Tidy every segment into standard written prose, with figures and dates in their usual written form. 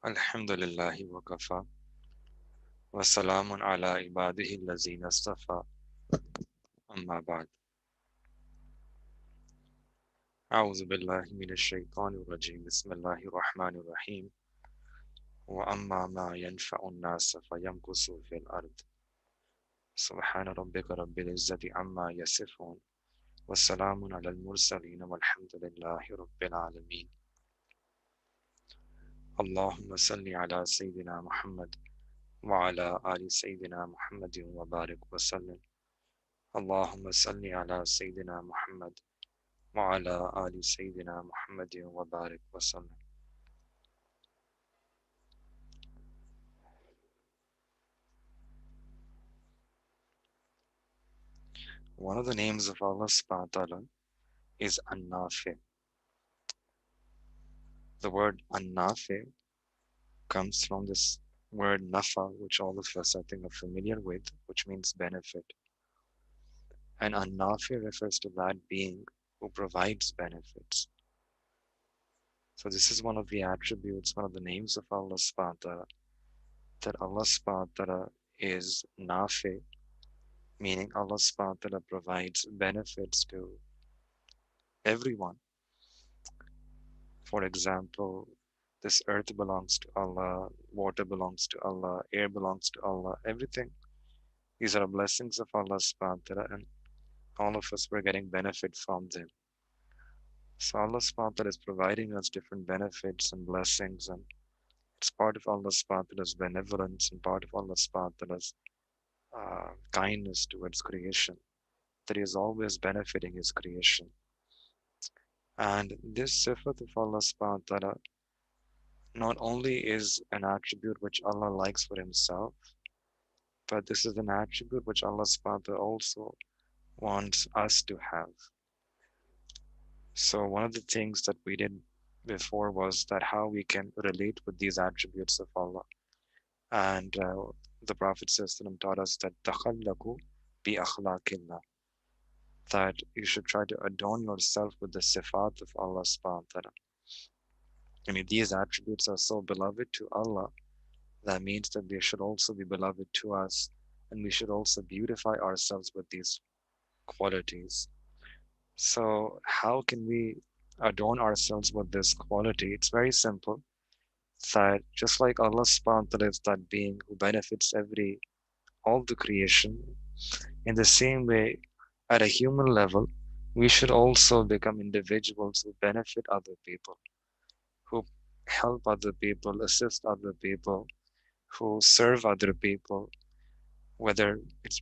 Alhamdulillahi wa kafa wa salamun ala ibadihi allazina istafa amma ba'd. A'udhu billahi minash shaitanir rajim. Bismillahir rahmanir rahim. Wa amma ma yanfa'u an-nasa fayamkusu fil ard. Subhana rabbika rabbil izzati amma yasifun. Wa salamun ala al-mursalin walhamdulillahi rabbil alamin. Allahumma salli ala Sayyidina Muhammad wa ala ali Sayyidina Muhammadin wa barik wa sallim. Allahumma salli ala Sayyidina Muhammad وعلى آل سيدنا محمد وبارك وسلم. One of the names of Allah subhanahu wa ta'ala is An-Nafi. The word An-Nafi comes from this word Nafa, which all of us I think are familiar with, which means benefit. And An-Nafi refers to that being who provides benefits. So this is one of the attributes, one of the names of Allah subhanahu wa ta'ala, that Allah subhanahu wa ta'ala is Nafi, meaning Allah subhanahu wa ta'ala provides benefits to everyone. For example, this earth belongs to Allah, water belongs to Allah, air belongs to Allah, everything. These are blessings of Allah subhanahu wa ta'ala, and all of us were getting benefit from them. So Allah subhanahu wa ta'ala is providing us different benefits and blessings, and it's part of Allah subhanahu wa ta'ala's benevolence and part of Allah subhanahu wa ta'ala's kindness towards creation, that He is always benefiting His creation. And this sifat of Allah subhanahu wa ta'ala not only is an attribute which Allah likes for Himself, but this is an attribute which Allah subhanahu wa ta'ala also wants us to have. So one of the things that we did before was that how we can relate with these attributes of Allah. And the Prophet ﷺ taught us that تَخَلَّقُوا بِأَخْلَاقِ اللَّهِ, that you should try to adorn yourself with the sifat of Allah subhanahu wa ta'ala. And if these attributes are so beloved to Allah, that means that they should also be beloved to us, and we should also beautify ourselves with these qualities. So how can we adorn ourselves with this quality? It's very simple, that just like Allah subhanahu wa ta'ala is that being who benefits all the creation, in the same way, at a human level, we should also become individuals who benefit other people, who help other people, assist other people, who serve other people, whether it's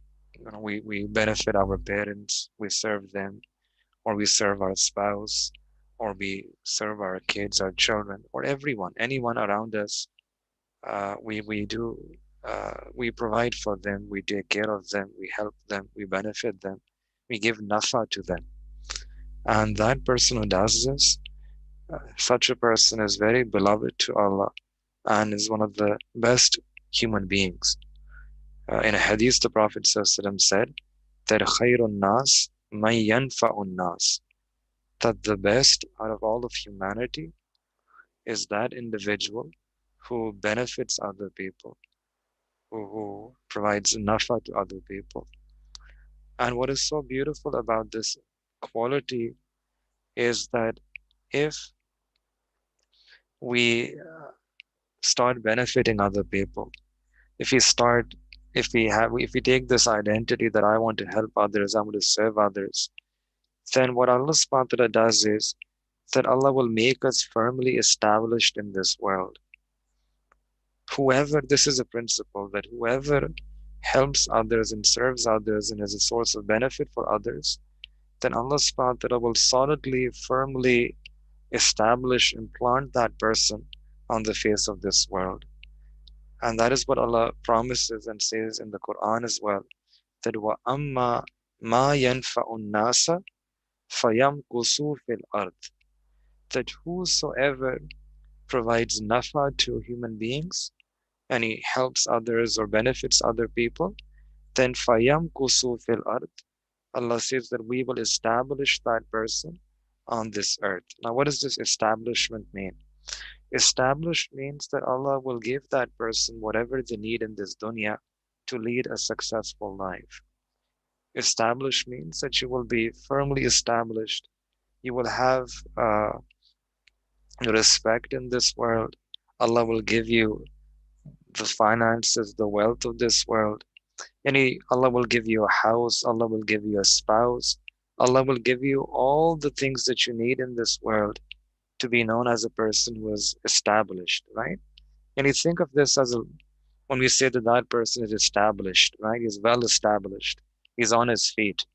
we benefit our parents, we serve them, or we serve our spouse, or we serve our kids, our children, or anyone around us. We provide for them, we take care of them, we help them, we benefit them, we give nafa to them. And that person who does this, such a person is very beloved to Allah and is one of the best human beings. In a hadith, the Prophet ﷺ said that khairun nas man yanfa'un nas, that the best out of all of humanity is that individual who benefits other people, who provides nafa to other people. And what is so beautiful about this quality is that if we start benefiting other people, if we take this identity that I want to help others, I want to serve others, then what Allah subhanahu wa ta'ala does is that Allah will make us firmly established in this world. This is a principle, that whoever helps others and serves others and is a source of benefit for others, then Allah subhanahu wa ta'ala will solidly, firmly establish and plant that person on the face of this world. And that is what Allah promises and says in the Quran as well, that وَأَمَّا مَا يَنْفَعُ النَّاسَ فَيَمْكُسُوا فِي الْأَرْضِ, that whosoever provides nafa to human beings and he helps others or benefits other people, then فَيَمْكُسُوا فِي الْأَرْضِ, Allah says that we will establish that person on this earth. Now, what does this establishment mean? Established means that Allah will give that person whatever they need in this dunya to lead a successful life. Established means that you will be firmly established. You will have uh, respect in this world. Allah will give you the finances, the wealth of this world. Allah will give you a house. Allah will give you a spouse. Allah will give you all the things that you need in this world to be known as a person who is established, right? And you think of this as when we say that that person is established, right? He's well established. He's on his feet.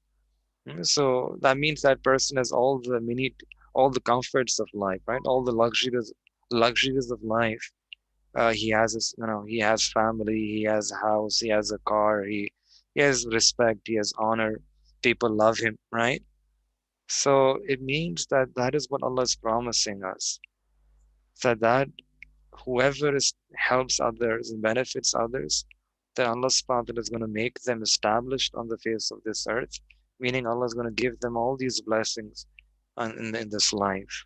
So that means that person has all the comforts of life, right? All the luxuries of life. He has he has family, he has a house, he has a car, he has respect, he has honor. People love him, right? So it means that that is what Allah is promising us. That whoever helps others and benefits others, then Allah subhanahu wa ta'ala is going to make them established on the face of this earth, meaning Allah is going to give them all these blessings in this life.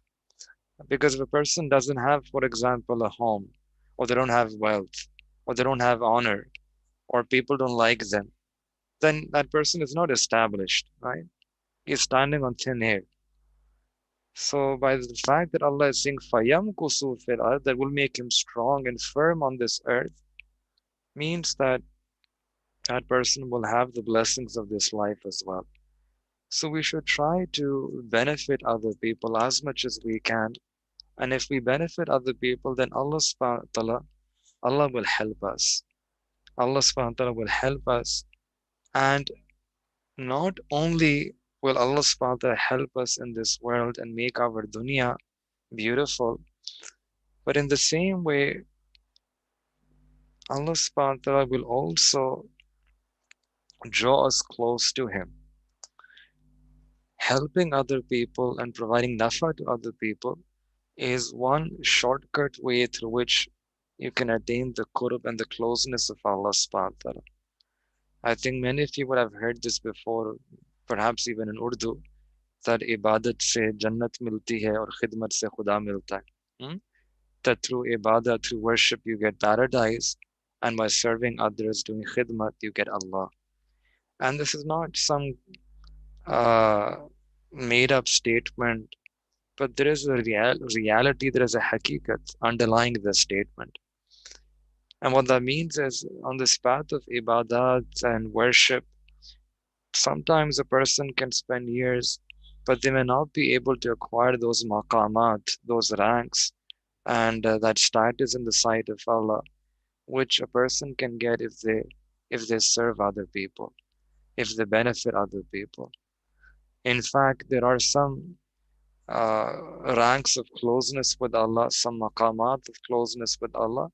Because if a person doesn't have, for example, a home, or they don't have wealth, or they don't have honor, or people don't like them, then that person is not established, right? He's standing on thin air. So by the fact that Allah is saying Fayam kusu fil ard, that will make him strong and firm on this earth, means that that person will have the blessings of this life as well. So we should try to benefit other people as much as we can. And if we benefit other people, then Allah subhanahu wa ta'ala, Allah will help us. Allah subhanahu wa ta'ala will help us. And not only will Allah subhanahu wa ta'ala help us in this world and make our dunya beautiful, but in the same way, Allah subhanahu wa ta'ala will also draw us close to Him. Helping other people and providing nafa to other people is one shortcut way through which you can attain the qurb and the closeness of Allah subhanahu wa ta'ala. I think many of you would have heard this before, perhaps even in Urdu, that ibadat se jannat milti hai aur khidmat se khuda milta hai. That through ibadah, through worship, you get paradise, and by serving others, doing khidmat, you get Allah. And this is not some uh, made up statement, but there is a reality, there is a hakikat underlying the statement. And what that means is on this path of ibadat and worship, sometimes a person can spend years, but they may not be able to acquire those maqamat, those ranks, and that status in the sight of Allah, which a person can get if they serve other people, if they benefit other people. In fact, there are some uh, ranks of closeness with Allah, some maqamat of closeness with Allah,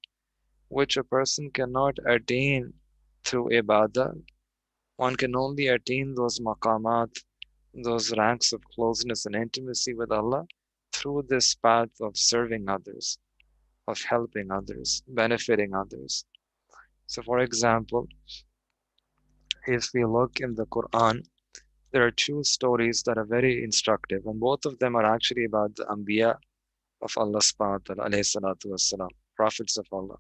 which a person cannot attain through ibadah. One can only attain those maqamat, those ranks of closeness and intimacy with Allah through this path of serving others, of helping others, benefiting others. So, for example, if we look in the Quran, there are two stories that are very instructive, and both of them are actually about the Anbiya of Allah subhanahu wa ta'ala, alayhi salatu wassalam, prophets of Allah.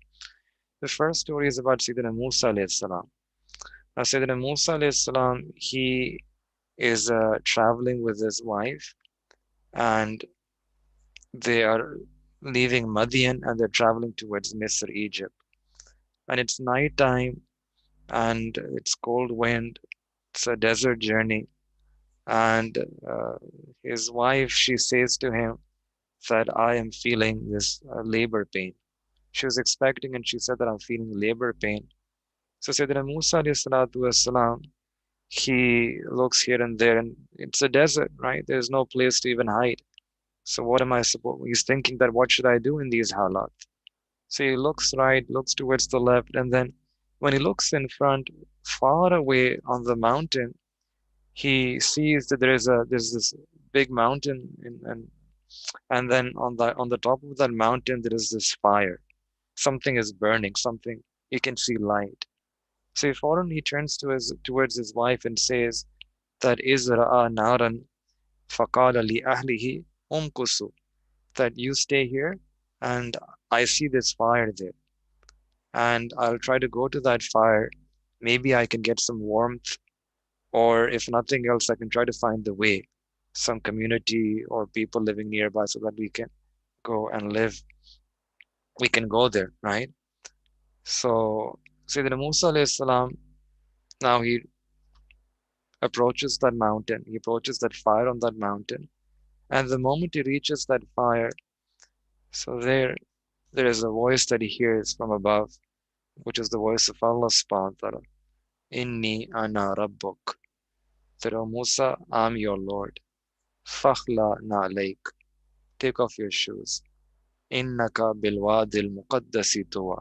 The first story is about Sayyidina Musa alayhi salam. Now, Sayyidina Musa alayhi salam, he is traveling with his wife, and they are leaving Madian and they're traveling towards Misr, Egypt. And it's night time and it's cold wind, it's a desert journey. And his wife, she says to him that I am feeling this labor pain. She was expecting and she said that I'm feeling labor pain. So Sayyidina Musa alayhi salatu wasalam, he looks here and there and it's a desert, right? There's no place to even hide. So what am I supposed? He's thinking that what should I do in these halat? So he looks right, looks towards the left, and then when he looks in front, far away on the mountain, he sees that there's this big mountain, and then on the top of that mountain there is this fire. Something is burning. Something he can see light. So he turns towards his wife and says that Izra'a naran faqala li ahlihi umkusu, that you stay here and I see this fire there, and I'll try to go to that fire. Maybe I can get some warmth, or if nothing else, I can try to find the way, some community or people living nearby so that we can go and live. We can go there, right? So, Sayyidina Musa alayhi salam, now he approaches that mountain, he approaches that fire on that mountain, and the moment he reaches that fire, so there is a voice that he hears from above, which is the voice of Allah subhanahu wa ta'ala. Inni ana rabbuk. That, O Musa, I'm your Lord. Fakhla na'alaik. Take off your shoes. Innaka bilwadil muqaddasi tuwa.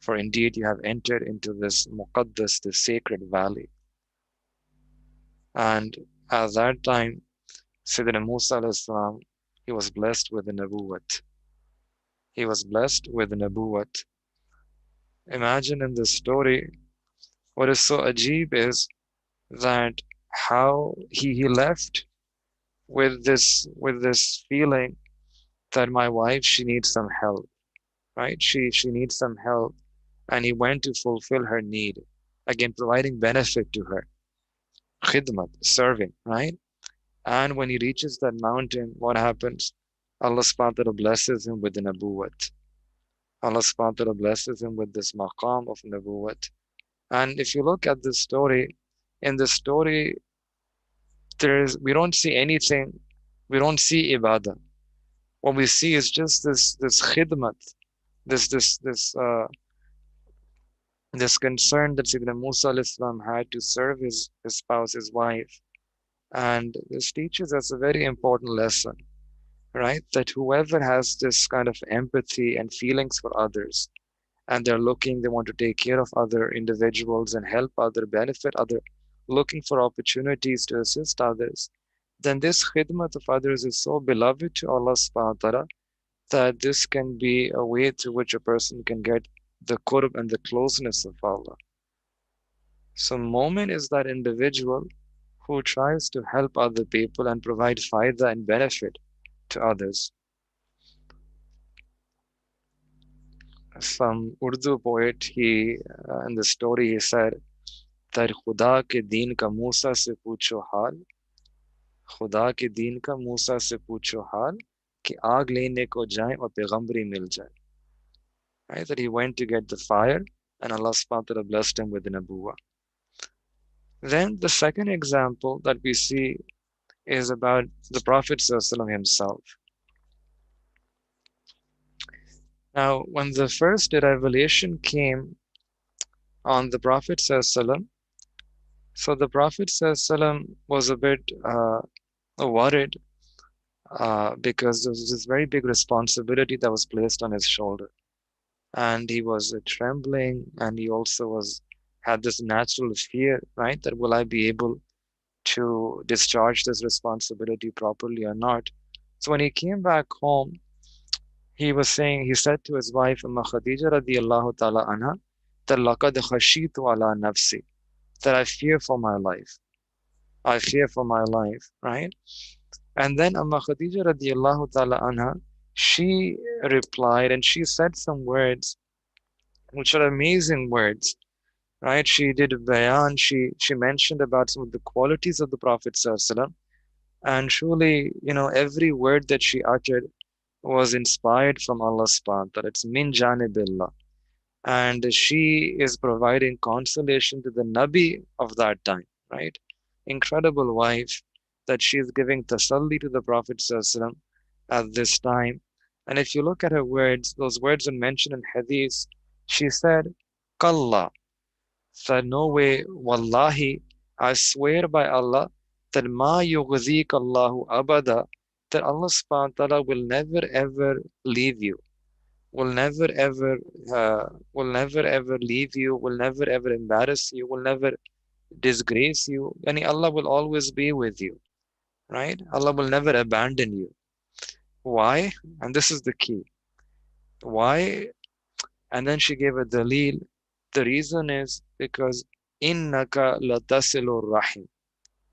For indeed you have entered into this muqaddas, this sacred valley. And at that time, Sayyidina Musa alayhi salam, he was blessed with the nabuwat. He was blessed with the nabuwat. Imagine in this story, what is so ajeeb is that how he left with this feeling that my wife, she needs some help, right? She needs some help, and he went to fulfill her need, again providing benefit to her, khidmat, serving, right? And when he reaches that mountain, what happens? Allah subhanahu wa ta'ala blesses him with the nabuwat. Allah subhanahu wa ta'ala blesses him with this maqam of nabuwat. And if you look at this story, in this story, we don't see anything, we don't see ibadah. What we see is just this khidmat, this concern that Sayyidina Musa alayhi salam had to serve his spouse, his wife. And this teaches us a very important lesson, right? That whoever has this kind of empathy and feelings for others, and they want to take care of other individuals and help other, benefit other, looking for opportunities to assist others, then this khidmat of others is so beloved to Allah subhanahu wa ta'ala that this can be a way through which a person can get the qurb and the closeness of Allah. So Mu'min is that individual who tries to help other people and provide fayda and benefit to others. Some Urdu poet, in the story, he said that खुदा के दीन का मूसा से पूछो हाल, खुदा के दीन का मूसा से पूछो हाल, कि आग लेने को जाए और पैगंबरी मिल जाए. Right? That he went to get the fire, and Allah subhanahu wa ta'ala blessed him with the nabuwa. Then the second example that we see is about the Prophet ﷺ himself. Now, when the first revelation came on the Prophet ﷺ, so the Prophet ﷺ was a bit worried because there was this very big responsibility that was placed on his shoulder. And he was trembling, and he also had this natural fear, right? That will I be able to discharge this responsibility properly or not? So when he came back home, he said to his wife, Amma Khadija radiallahu ta'ala anha, that laqad khashitu ala nafsi, that I fear for my life. I fear for my life, right? And then Amma Khadija radiallahu ta'ala anha, she replied and she said some words which are amazing words, right? She did a bayan, she mentioned about some of the qualities of the Prophet ﷺ, and truly, every word that she uttered was inspired from Allah subhanahu wa ta'ala. It's min janibillah. And she is providing consolation to the Nabi of that time, right? Incredible wife that she is giving tasalli to the Prophet ﷺ at this time. And if you look at her words, those words are mentioned in hadith. She said, Kalla, said, no way, wallahi, I swear by Allah, that ma yughzik Allahu abada, that Allah subhanahu wa ta'ala will never ever leave you, will never ever, leave you, will never ever embarrass you, will never disgrace you. And Allah will always be with you, right? Allah will never abandon you. Why? And this is the key. Why? And then she gave a dalil. The reason is because innaka latasilu rahim,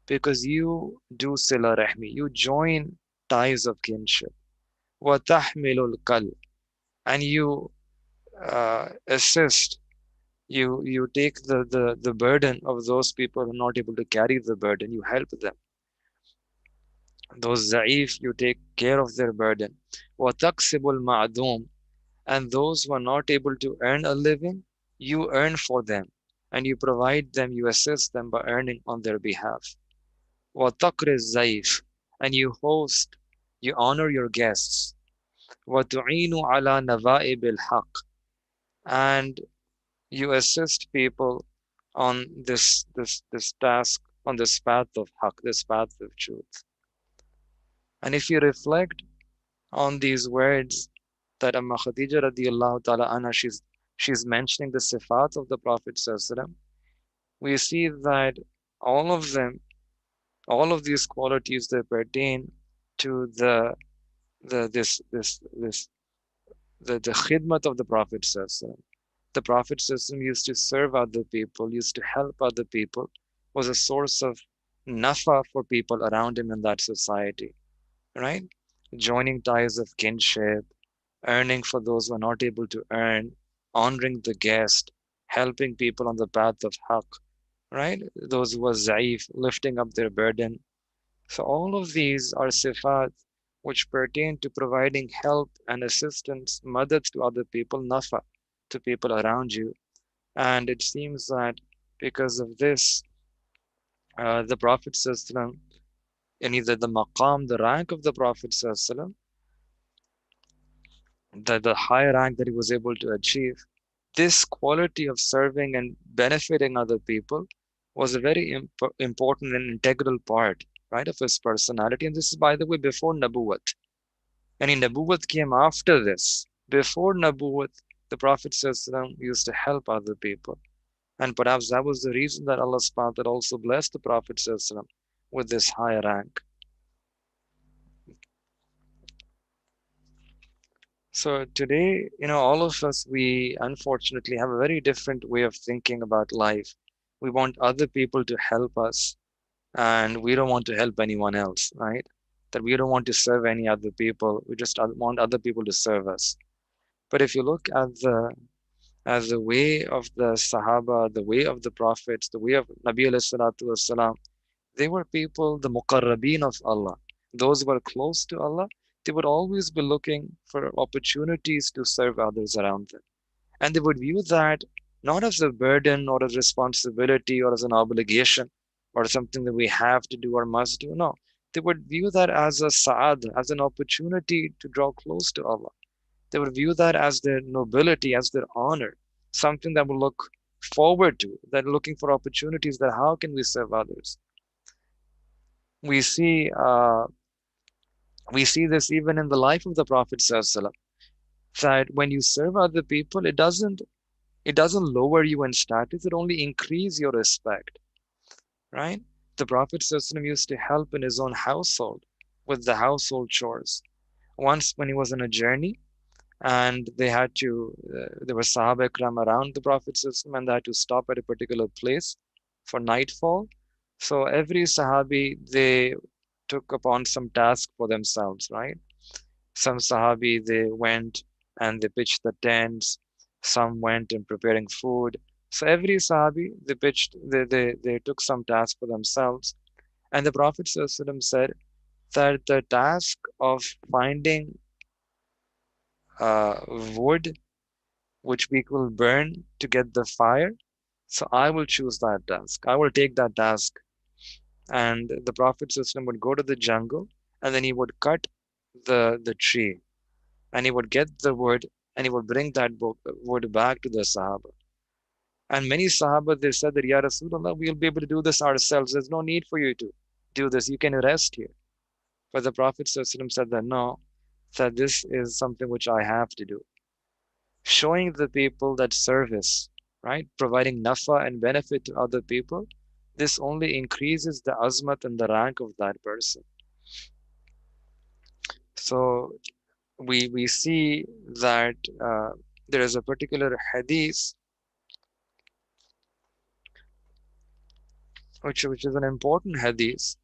because you do sila rahmi, you join ties of kinship. وَتَحْمِلُ الْكَلْ, and you assist, you take the burden of those people who are not able to carry the burden, you help them. Those za'if, you take care of their burden. وَتَقْسِبُ الْمَعْدُومِ, and those who are not able to earn a living, you earn for them, and you provide them, you assist them by earning on their behalf. وَتَقْرِ الزَّيْفِ, and you host, you honor your guests. وَتُعِينُ عَلَى نَوَائِبِ الْحَقِّ, and you assist people on this task, on this path of haqq, this path of truth. And if you reflect on these words that Amma Khadija radiallahu ta'ala anha, she's mentioning the sifat of the Prophet sallallahu alaihi wasallam, we see that all of them, all of these qualities, they pertain to the this the khidmat of the Prophet sallallahu alaihi wasallam. The Prophet sallallahu alaihi wasallam used to serve other people, used to help other people, was a source of nafa for people around him in that society, right? Joining ties of kinship, earning for those who are not able to earn, honoring the guest, helping people on the path of haqq, right? Those who are zaif, lifting up their burden. So all of these are sifat which pertain to providing help and assistance, madad to other people, nafa to people around you. And it seems that because of this, the Prophet ﷺ, and either the maqam, the rank of the Prophet ﷺ, the high rank that he was able to achieve, this quality of serving and benefiting other people was a very important and integral part, right, of his personality. And this is, by the way, before Nabuwat. Any Nabuwat came after this. Before Nabuwat, the Prophet ﷺ used to help other people. And perhaps that was the reason that Allah subhanahu wa ta'ala also blessed the Prophet ﷺ with this high rank. So today, all of us, we unfortunately have a very different way of thinking about life. We want other people to help us, and we don't want to help anyone else, right? That we don't want to serve any other people. We just want other people to serve us. But if you look at the way of the Sahaba, the way of the Prophets, the way of Nabi alayhi salatu wasalam, they were people, the muqarrabeen of Allah. Those who were close to Allah, they would always be looking for opportunities to serve others around them. And they would view that not as a burden or a responsibility or as an obligation or something that we have to do or must do. No, they would view that as a sa'ad, as an opportunity to draw close to Allah. They would view that as their nobility, as their honor, something that would look forward to, that looking for opportunities that how can we serve others. We see uh, we see this even in the life of the Prophet ﷺ, that when you serve other people, it doesn't lower you in status, it only increase your respect, right? The Prophet ﷺ used to help in his own household with the household chores. Once when he was on a journey and there were Sahaba Ikram around the Prophet ﷺ, and they had to stop at a particular place for nightfall. So every Sahabi, they took upon some task for themselves, right? Some Sahabi, they went and they pitched the tents. Some went in preparing food. So every Sahabi, they took some task for themselves. And the Prophet ﷺ said that the task of finding wood which we will burn to get the fire, so I will choose that task. I will take that task. And the Prophet ﷺ would go to the jungle and then he would cut the tree and he would get the wood and he would bring that wood back to the Sahaba. And many Sahaba, they said that, Ya Rasulullah, we'll be able to do this ourselves. There's no need for you to do this. You can rest here. But the Prophet ﷺ said that no, that this is something which I have to do. Showing the people that service, right? Providing nafa and benefit to other people, this only increases the azmat and the rank of that person. So we see that there is a particular hadith which is an important hadith,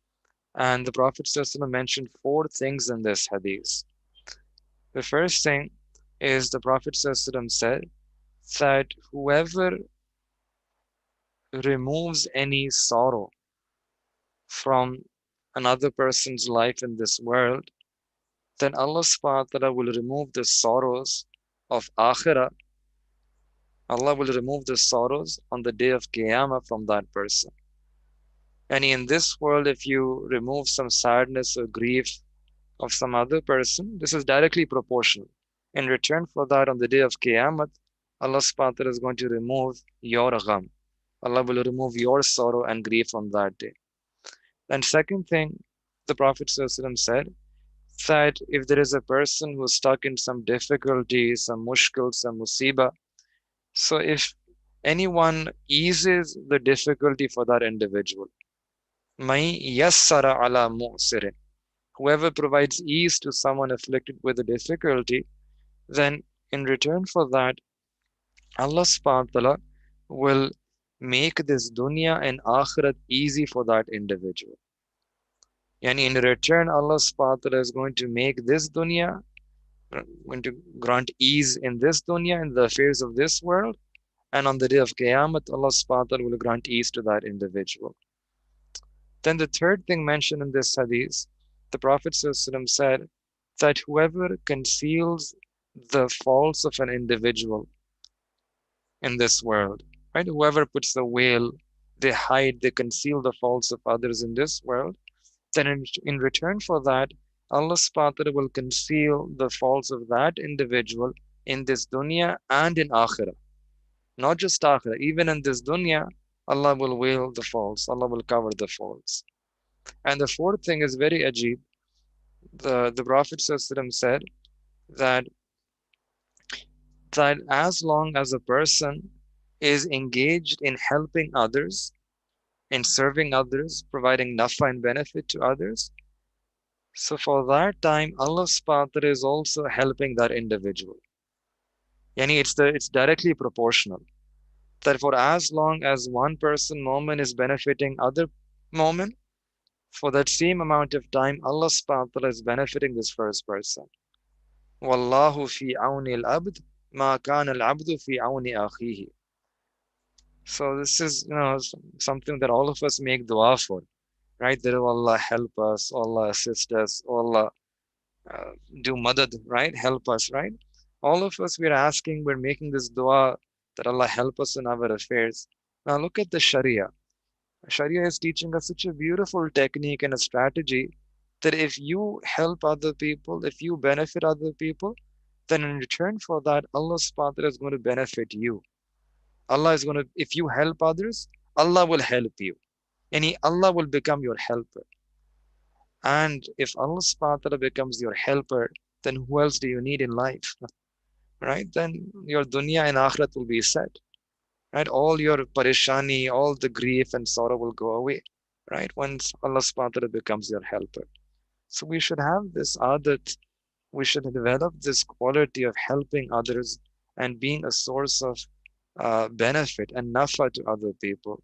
and the Prophet ﷺ mentioned four things in this hadith. The first thing is the Prophet ﷺ said that whoever removes any sorrow from another person's life in this world, then Allah subhanahu wa ta'ala will remove the sorrows of Akhirah. Allah will remove the sorrows on the day of Qiyamah from that person. And in this world, if you remove some sadness or grief of some other person, this is directly proportional. In return for that, on the day of Qiyamah, Allah subhanahu wa ta'ala is going to remove your gham. Allah will remove your sorrow and grief on that day. And second thing, the Prophet ﷺ said that if there is a person who's stuck in some difficulty, some mushkil, some musibah, so if anyone eases the difficulty for that individual, مَن يَسَّرَ عَلَى مُؤْسِرٍ, whoever provides ease to someone afflicted with a difficulty, then in return for that, Allah subhanahu wa ta'ala will make this dunya and akhirat easy for that individual. And in return, Allah subhanahu wa ta'ala is going to make this dunya, going to grant ease in this dunya, in the affairs of this world, and on the day of Qiyamah, Allah subhanahu wa ta'ala will grant ease to that individual. Then the third thing mentioned in this hadith, the Prophet ﷺ said that whoever conceals the faults of an individual in this world, right? Whoever puts the veil, they hide, they conceal the faults of others in this world, then in return for that, Allah subhanahu wa ta'ala will conceal the faults of that individual in this dunya and in akhirah. Not just akhirah, even in this dunya, Allah will veil the faults, Allah will cover the faults. And the fourth thing is very ajib. The Prophet ﷺ said that as long as a person is engaged in helping others, in serving others, providing nafa and benefit to others, so for that time, Allah subhanahu wa ta'ala is also helping that individual. Yani it's directly proportional. That for as long as one person moment is benefiting other moment, for that same amount of time, Allah subhanahu wa ta'ala is benefiting this first person. Wallahu fi awni al-abd ma kana al-abdu fi awni akhihi. So this is, something that all of us make dua for, right? That oh Allah help us, oh Allah assist us, oh Allah do madad, right? Help us, right? All of us, we're asking, we're making this dua that Allah help us in our affairs. Now look at the Sharia. Sharia is teaching us such a beautiful technique and a strategy that if you help other people, if you benefit other people, then in return for that, Allah subhanahu wa ta'ala is going to benefit you. Allah is going to, if you help others, Allah will help you. And Allah will become your helper. And if Allah subhanahu wa ta'ala becomes your helper, then who else do you need in life? Right? Then your dunya and akhirat will be set. Right? All your parishani, all the grief and sorrow will go away. Right? Once Allah subhanahu wa ta'ala becomes your helper. So we should have this adat, we should develop this quality of helping others and being a source of benefit and nafa to other people.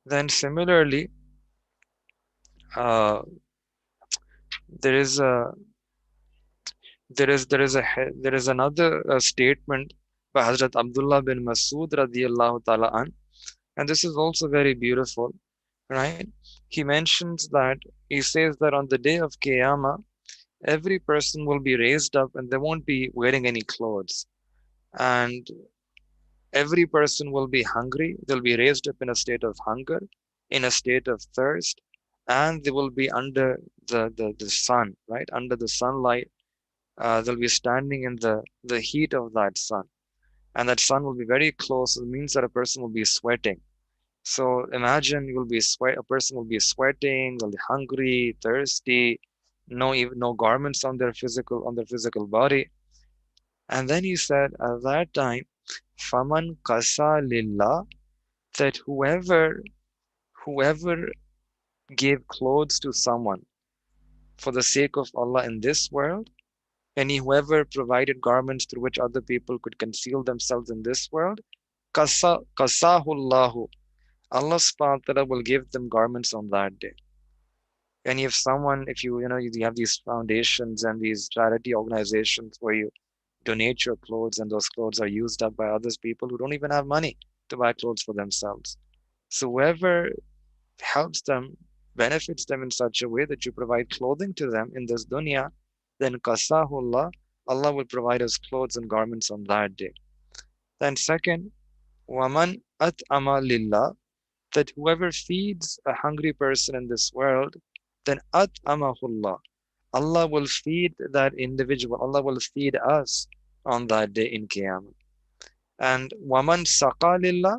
Then similarly, uh, there is a there is another statement by Hazrat Abdullah bin Masud radiyallahu ta'ala an, and this is also very beautiful, right? He mentions that, he says that on the day of Qiyamah, every person will be raised up and they won't be wearing any clothes, and every person will be hungry. They'll be raised up in a state of hunger, in a state of thirst, and they will be under the sun, right? Under the sunlight. They'll be standing in the heat of that sun. And that sun will be very close. It means that a person will be sweating. So imagine a person will be sweating, they'll be hungry, thirsty, no garments on their physical body. And then he said at that time, Faman Qasa Lillah, that whoever gave clothes to someone for the sake of Allah in this world, and whoever provided garments through which other people could conceal themselves in this world, Qasahullahu, Allah subhanahu wa ta'ala will give them garments on that day. And if someone, if you have these foundations and these charity organizations where you donate your clothes and those clothes are used up by others people who don't even have money to buy clothes for themselves. So whoever helps them, benefits them in such a way that you provide clothing to them in this dunya, then kasahullah, Allah will provide us clothes and garments on that day. Then second, waman at'ama lillah, that whoever feeds a hungry person in this world, then at'amahullah, Allah will feed that individual. Allah will feed us on that day in Qiyamah. And waman saqa lillah,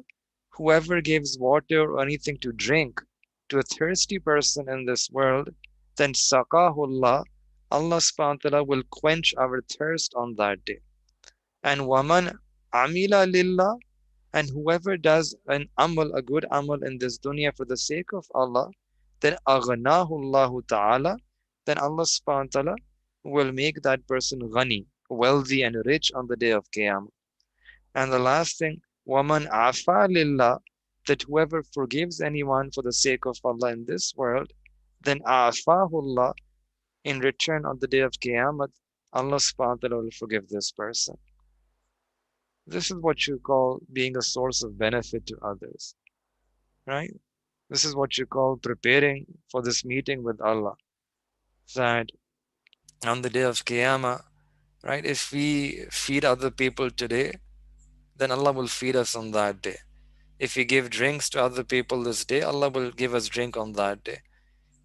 whoever gives water or anything to drink to a thirsty person in this world, then saqahullah, Allah subhanahu wa ta'ala will quench our thirst on that day. And waman amila lillah, and whoever does an amal, a good amal in this dunya for the sake of Allah, then aghnahullahu ta'ala, then Allah subhanahu wa ta'ala will make that person ghani, wealthy and rich on the day of Qiyamah. And the last thing, waman afa lillah, that whoever forgives anyone for the sake of Allah in this world, then afahullah, in return on the day of Qiyamah, Allah subhanahu wa ta'ala will forgive this person. This is what you call being a source of benefit to others, right? This is what you call preparing for this meeting with Allah. That on the day of Qiyamah, right, if we feed other people today, then Allah will feed us on that day. If we give drinks to other people this day, Allah will give us drink on that day.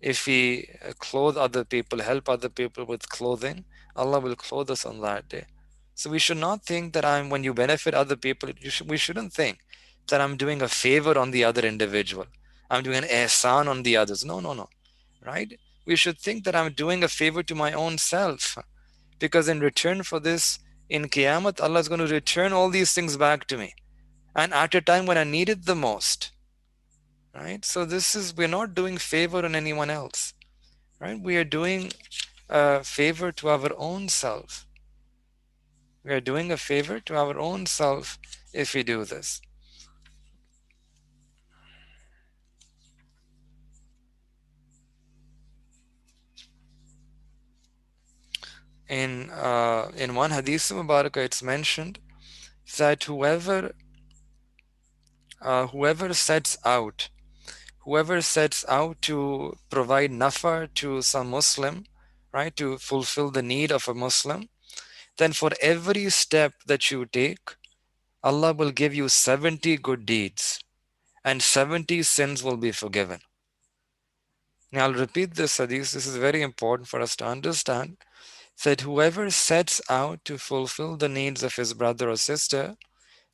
If we clothe other people, help other people with clothing, Allah will clothe us on that day. So we should not think that when you benefit other people, we shouldn't think that I'm doing a favor on the other individual. I'm doing an ihsan on the others. No, no, no. Right? We should think that I'm doing a favor to my own self. Because in return for this, in Qiyamah, Allah is going to return all these things back to me. And at a time when I need it the most. Right? So we're not doing favor on anyone else. Right? We are doing a favor to our own self. We are doing a favor to our own self if we do this. In one hadith Mubarakah, it's mentioned that whoever sets out to provide nafa to some Muslim, right, to fulfill the need of a Muslim, then for every step that you take, Allah will give you 70 good deeds and 70 sins will be forgiven. Now I'll repeat this hadith. This is very important for us to understand that whoever sets out to fulfill the needs of his brother or sister,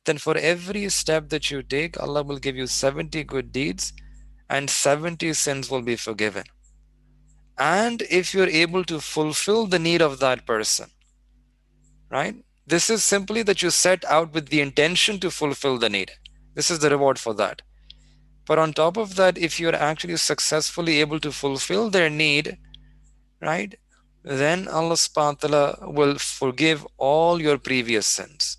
then for every step that you take, Allah will give you 70 good deeds and 70 sins will be forgiven. And if you're able to fulfill the need of that person, right? This is simply that you set out with the intention to fulfill the need. This is the reward for that. But on top of that, if you're actually successfully able to fulfill their need, right, then Allah subhanahu wa ta'ala will forgive all your previous sins.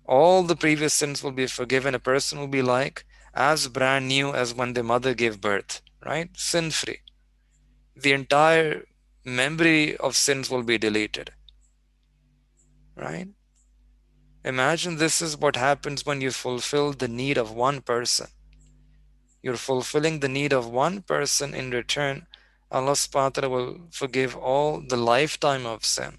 All the previous sins will be forgiven. A person will be like as brand new as when their mother gave birth, right? Sin free. The entire memory of sins will be deleted, right? Imagine this is what happens when you fulfill the need of one person. You're fulfilling the need of one person. In return, Allah subhanahu wa ta'ala will forgive all the lifetime of sin.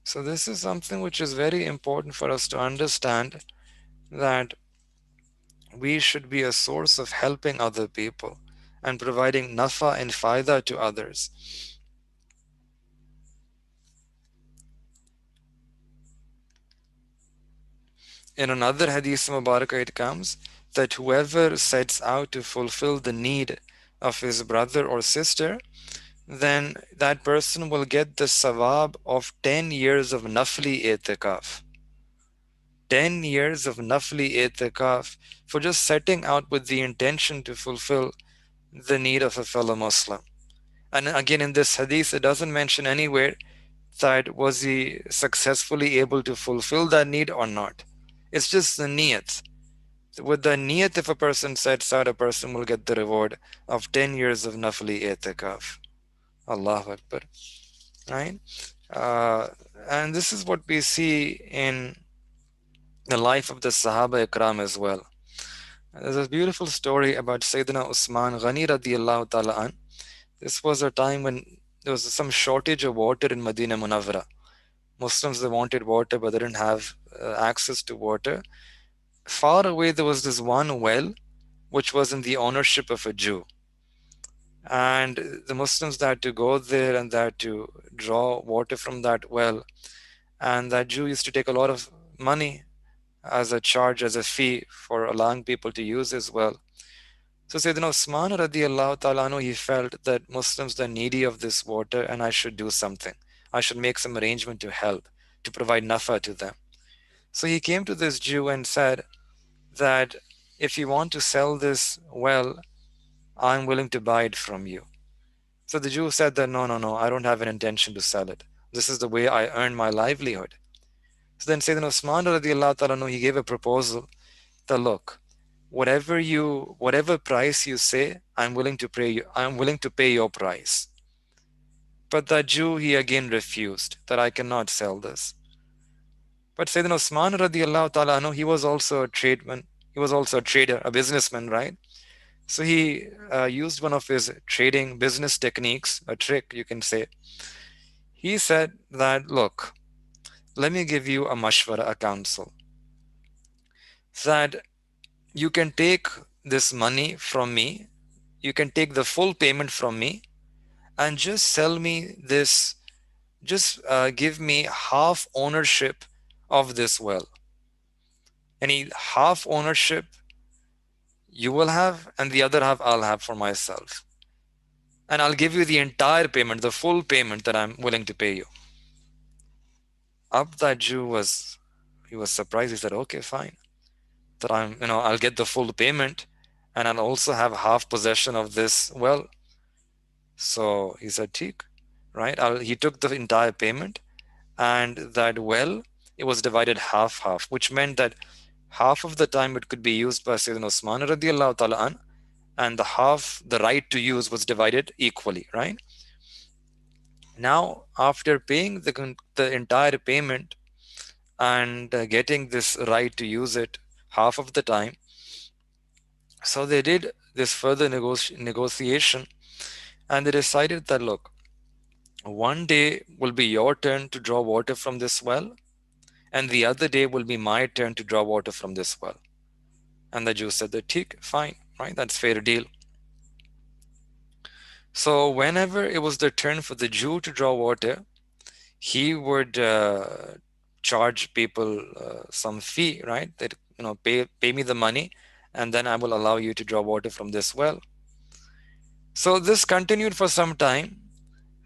So this is something which is very important for us to understand, that we should be a source of helping other people and providing nafa and faida to others. In another hadith Mubarakah it comes that whoever sets out to fulfill the need of his brother or sister, then that person will get the sawab of 10 years of nafli itikaf. 10 years of nafli itikaf for just setting out with the intention to fulfill the need of a fellow Muslim. And again, in this hadith, it doesn't mention anywhere that was he successfully able to fulfill that need or not. It's just the niyat, With the niyat, if a person sets out, a person will get the reward of 10 years of nafli itikaf. Allahu Akbar. Right? Uh, and this is what we see in the life of the Sahaba Ikram as well. There's a beautiful story about Sayyidina Usman Ghani radiallahu ta'ala an. This was a time when there was some shortage of water in Medina Munawwara. Muslims, they wanted water but they didn't have access to water. Far away there was this one well which was in the ownership of a Jew. And the Muslims they had to go there and they had to draw water from that well. And that Jew used to take a lot of money as a charge, as a fee for allowing people to use his well. So Sayyidina Usman radiallahu ta'ala anhu, he felt that Muslims are needy of this water and I should do something. I should make some arrangement to help, to provide nafa to them. So he came to this Jew and said that if you want to sell this well, I'm willing to buy it from you. So the Jew said that no, no, no, I don't have an intention to sell it. This is the way I earn my livelihood. So then Sayyidina Usman radiallahu ta'ala anhu, he gave a proposal that look, whatever price you say, I'm willing to pay your price. But the Jew, he again refused that I cannot sell this. But Sayyidina Usman radiallahu ta'ala anhu, he was also a tradesman, he was also a trader, a businessman, right? So he used one of his trading business techniques, a trick you can say. He said that look, let me give you a mashwara, a counsel, that you can take this money from me, you can take the full payment from me and just sell me this, just give me half ownership of this well. Any half ownership you will have, and the other half I'll have for myself. And I'll give you the entire payment, the full payment that I'm willing to pay you. Up that Jew was, he was surprised. He said, okay, fine. That I'll get the full payment and I'll also have half possession of this well. So he said, Teek, right? He took the entire payment and that well, it was divided half, which meant that half of the time it could be used by Sayyidina Usman radiallahu ta'ala an, and the half, the right to use was divided equally, right? Now, after paying the entire payment and getting this right to use it half of the time, so they did this further negotiation and they decided that look, one day will be your turn to draw water from this well, and the other day will be my turn to draw water from this well. And the Jew said that, "Theek, fine, right? That's fair deal." So whenever it was the turn for the Jew to draw water, he would charge people some fee, right? That pay me the money, and then I will allow you to draw water from this well. So this continued for some time,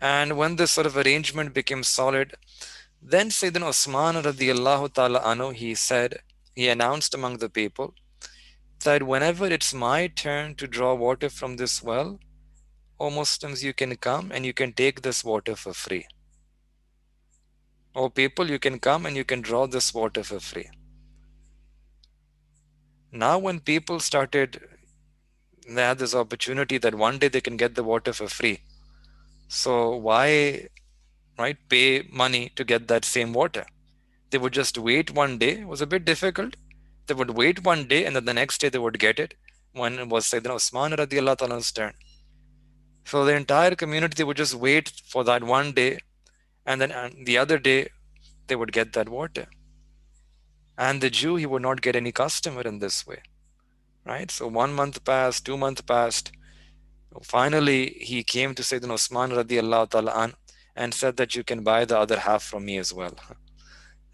and when this sort of arrangement became solid, then Sayyidina Usman radiallahu ta'ala anhu, he announced among the people that whenever it's my turn to draw water from this well, O Muslims, you can come and you can take this water for free. O people, you can come and you can draw this water for free. Now, when people started, they had this opportunity that one day they can get the water for free. So why, right, pay money to get that same water? They would just wait one day. It was a bit difficult. They would wait one day and then the next day they would get it when it was Sayyidina Usman radiallahu ta'ala's turn. So the entire community, they would just wait for that one day and then the other day they would get that water. And the Jew, he would not get any customer in this way, right? So 1 month passed, 2 months passed. Finally, he came to Sayyidina Usman radiallahu ta'ala an and said that you can buy the other half from me as well.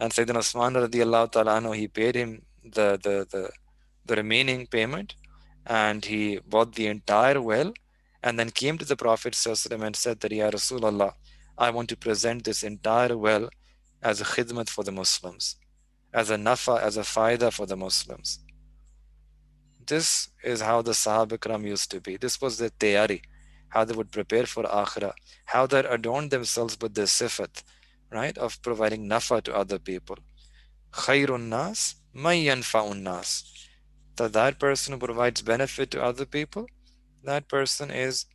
And Sayyidina Usman radiallahu ta'ala anhu, he paid him the remaining payment and he bought the entire well and then came to the Prophet ﷺ and said that, Ya Rasulullah, I want to present this entire well as a khidmat for the Muslims, as a nafa, as a faida for the Muslims. This is how the Sahaba Ikram used to be. This was the tayari, how they would prepare for akhirah, how they adorned themselves with the sifat, right, of providing nafa to other people. Khairun nas may yanfa'un nas. that that person who provides benefit to other people, that person is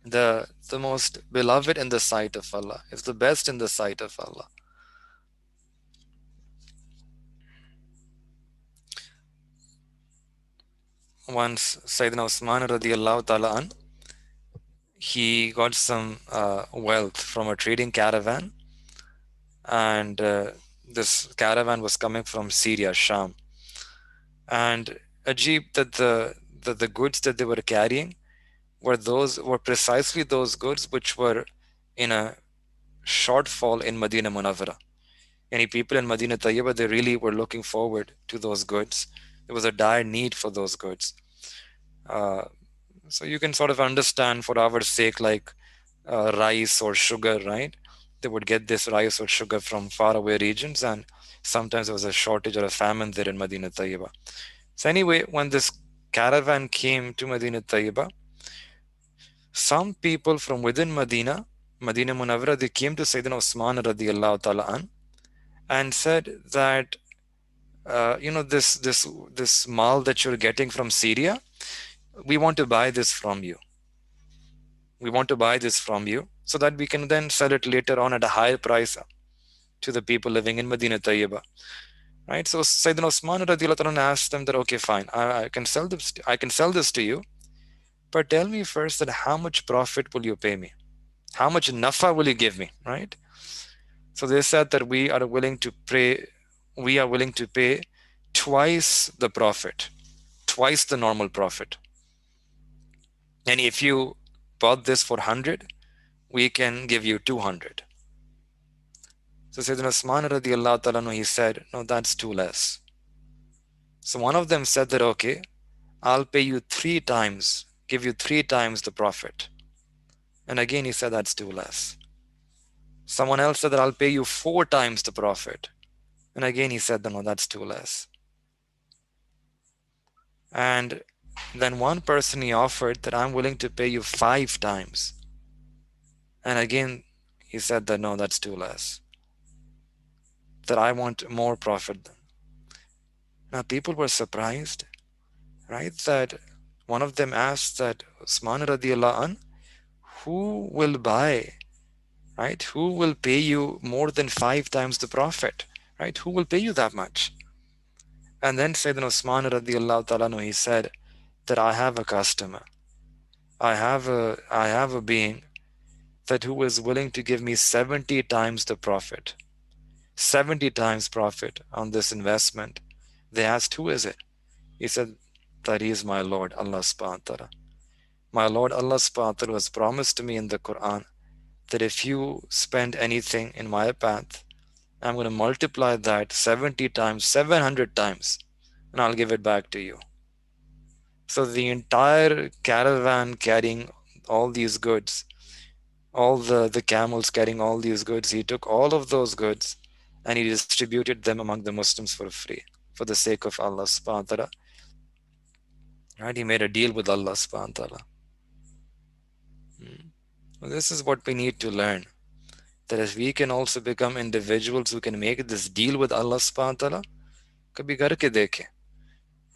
the most beloved in the sight of Allah, is the best in the sight of Allah. Once Sayyidina Usman radiallahu ta'ala an, he got some wealth from a trading caravan, and this caravan was coming from Syria, Sham. And Ajib, that the goods that they were carrying were precisely those goods which were in a shortfall in Medina Munawwara. Any people in Medina Tayyibah, they really were looking forward to those goods. There was a dire need for those goods. Uh, so you can sort of understand, for our sake, like rice or sugar, right? They would get this rice or sugar from faraway regions, and sometimes there was a shortage or a famine there in Medina Tayyibah. So anyway, when this caravan came to Medina Tayyibah, some people from within Medina Munawwara, they came to Sayyidina Usman radiallahu ta'ala an, and said that this mal that you're getting from Syria, we want to buy this from you. We want to buy this from you so that we can then sell it later on at a higher price to the people living in Medina Tayyibah. Right? So Sayyidina Usman radiallahu ta'ala asked them that, okay, fine, I can sell this to you, but tell me first that how much profit will you pay me? How much nafa will you give me? Right? So they said that we are willing to pay twice the profit, twice the normal profit. And if you bought this for 100, we can give you 200. So Sayyidina Usman radiallahu ta'ala, he said, no, that's too less. So one of them said that, okay, I'll pay you 3 times, give you 3 times the profit. And again, he said, that's too less. Someone else said that I'll pay you 4 times the profit. And again, he said, no, that's too less. And then one person, he offered that I'm willing to pay you 5 times. And again, he said that no, that's too less. That I want more profit. Now people were surprised, right? That one of them asked that Usman radiallahu an, who will buy, right? Who will pay you more than 5 times the profit, right? Who will pay you that much? And then Sayyidina Usman radiallahu ta'ala, he said that I have a customer. I have a being that who is willing to give me 70 times the profit. 70 times profit on this investment. They asked, who is it? He said, that he is my Lord, Allah subhanahu wa ta'ala. My Lord, Allah subhanahu wa ta'ala, has promised to me in the Quran that if you spend anything in my path, I'm going to multiply that 70 times, 700 times, and I'll give it back to you. So the entire caravan carrying all these goods, all the camels carrying all these goods, he took all of those goods and he distributed them among the Muslims for free, for the sake of Allah subhanahu wa ta'ala. Right? He made a deal with Allah subhanahu wa ta'ala. Well, this is what we need to learn. That if we can also become individuals who can make this deal with Allah subhanahu wa ta'ala, kabhi karke dekhe.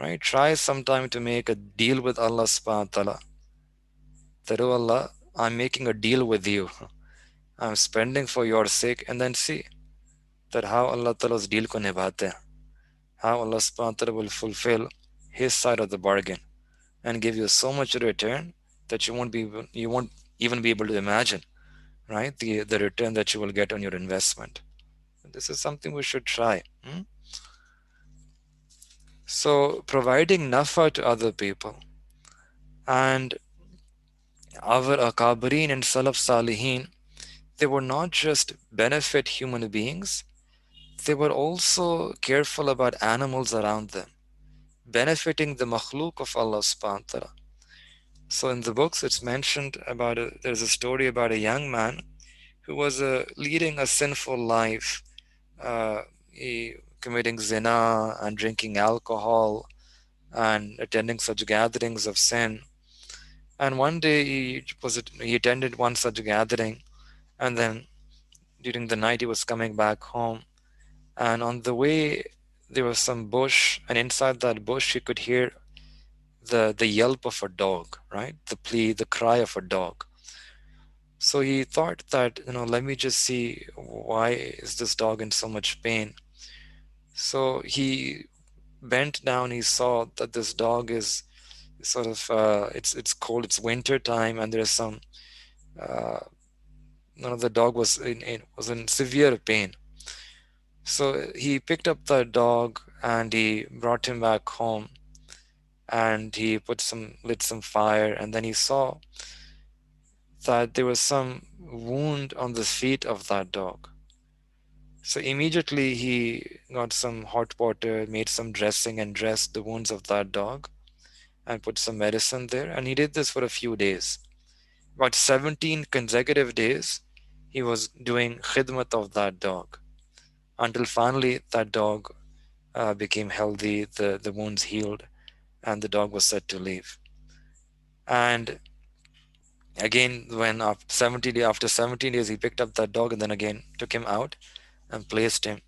Right? Try sometime to make a deal with Allah subhanahu wa ta'ala. That, oh Allah, I'm making a deal with you. I'm spending for your sake, and then see that how Allah Ta'ala's deal ko nibhate hain. How Allah subhanahu wa ta'ala will fulfill his side of the bargain and give you so much return that you won't even be able to imagine, right? The return that you will get on your investment. This is something we should try. So providing nafa to other people, and our akabarin and salaf salihin, they were not just benefit human beings, they were also careful about animals around them, benefiting the makhluk of Allah subhanahu wa ta'ala. So in the books it's mentioned about there's a story about a young man who was leading a sinful life, he committing zina and drinking alcohol and attending such gatherings of sin. And one day he attended one such gathering, and then during the night he was coming back home, and on the way there was some bush, and inside that bush, he could hear the yelp of a dog, right? The plea, the cry of a dog. So he thought that, let me just see why is this dog in so much pain. So he bent down. He saw that this dog is sort of it's cold. It's winter time, and there's some uh, the dog was in severe pain. So he picked up the dog and he brought him back home, and he lit some fire, and then he saw that there was some wound on the feet of that dog. So immediately he got some hot water, made some dressing, and dressed the wounds of that dog and put some medicine there. And he did this for a few days. About 17 consecutive days, he was doing khidmat of that dog until finally that dog became healthy, the wounds healed, and the dog was set to leave. And again, after 17 days, he picked up that dog and then again took him out and placed him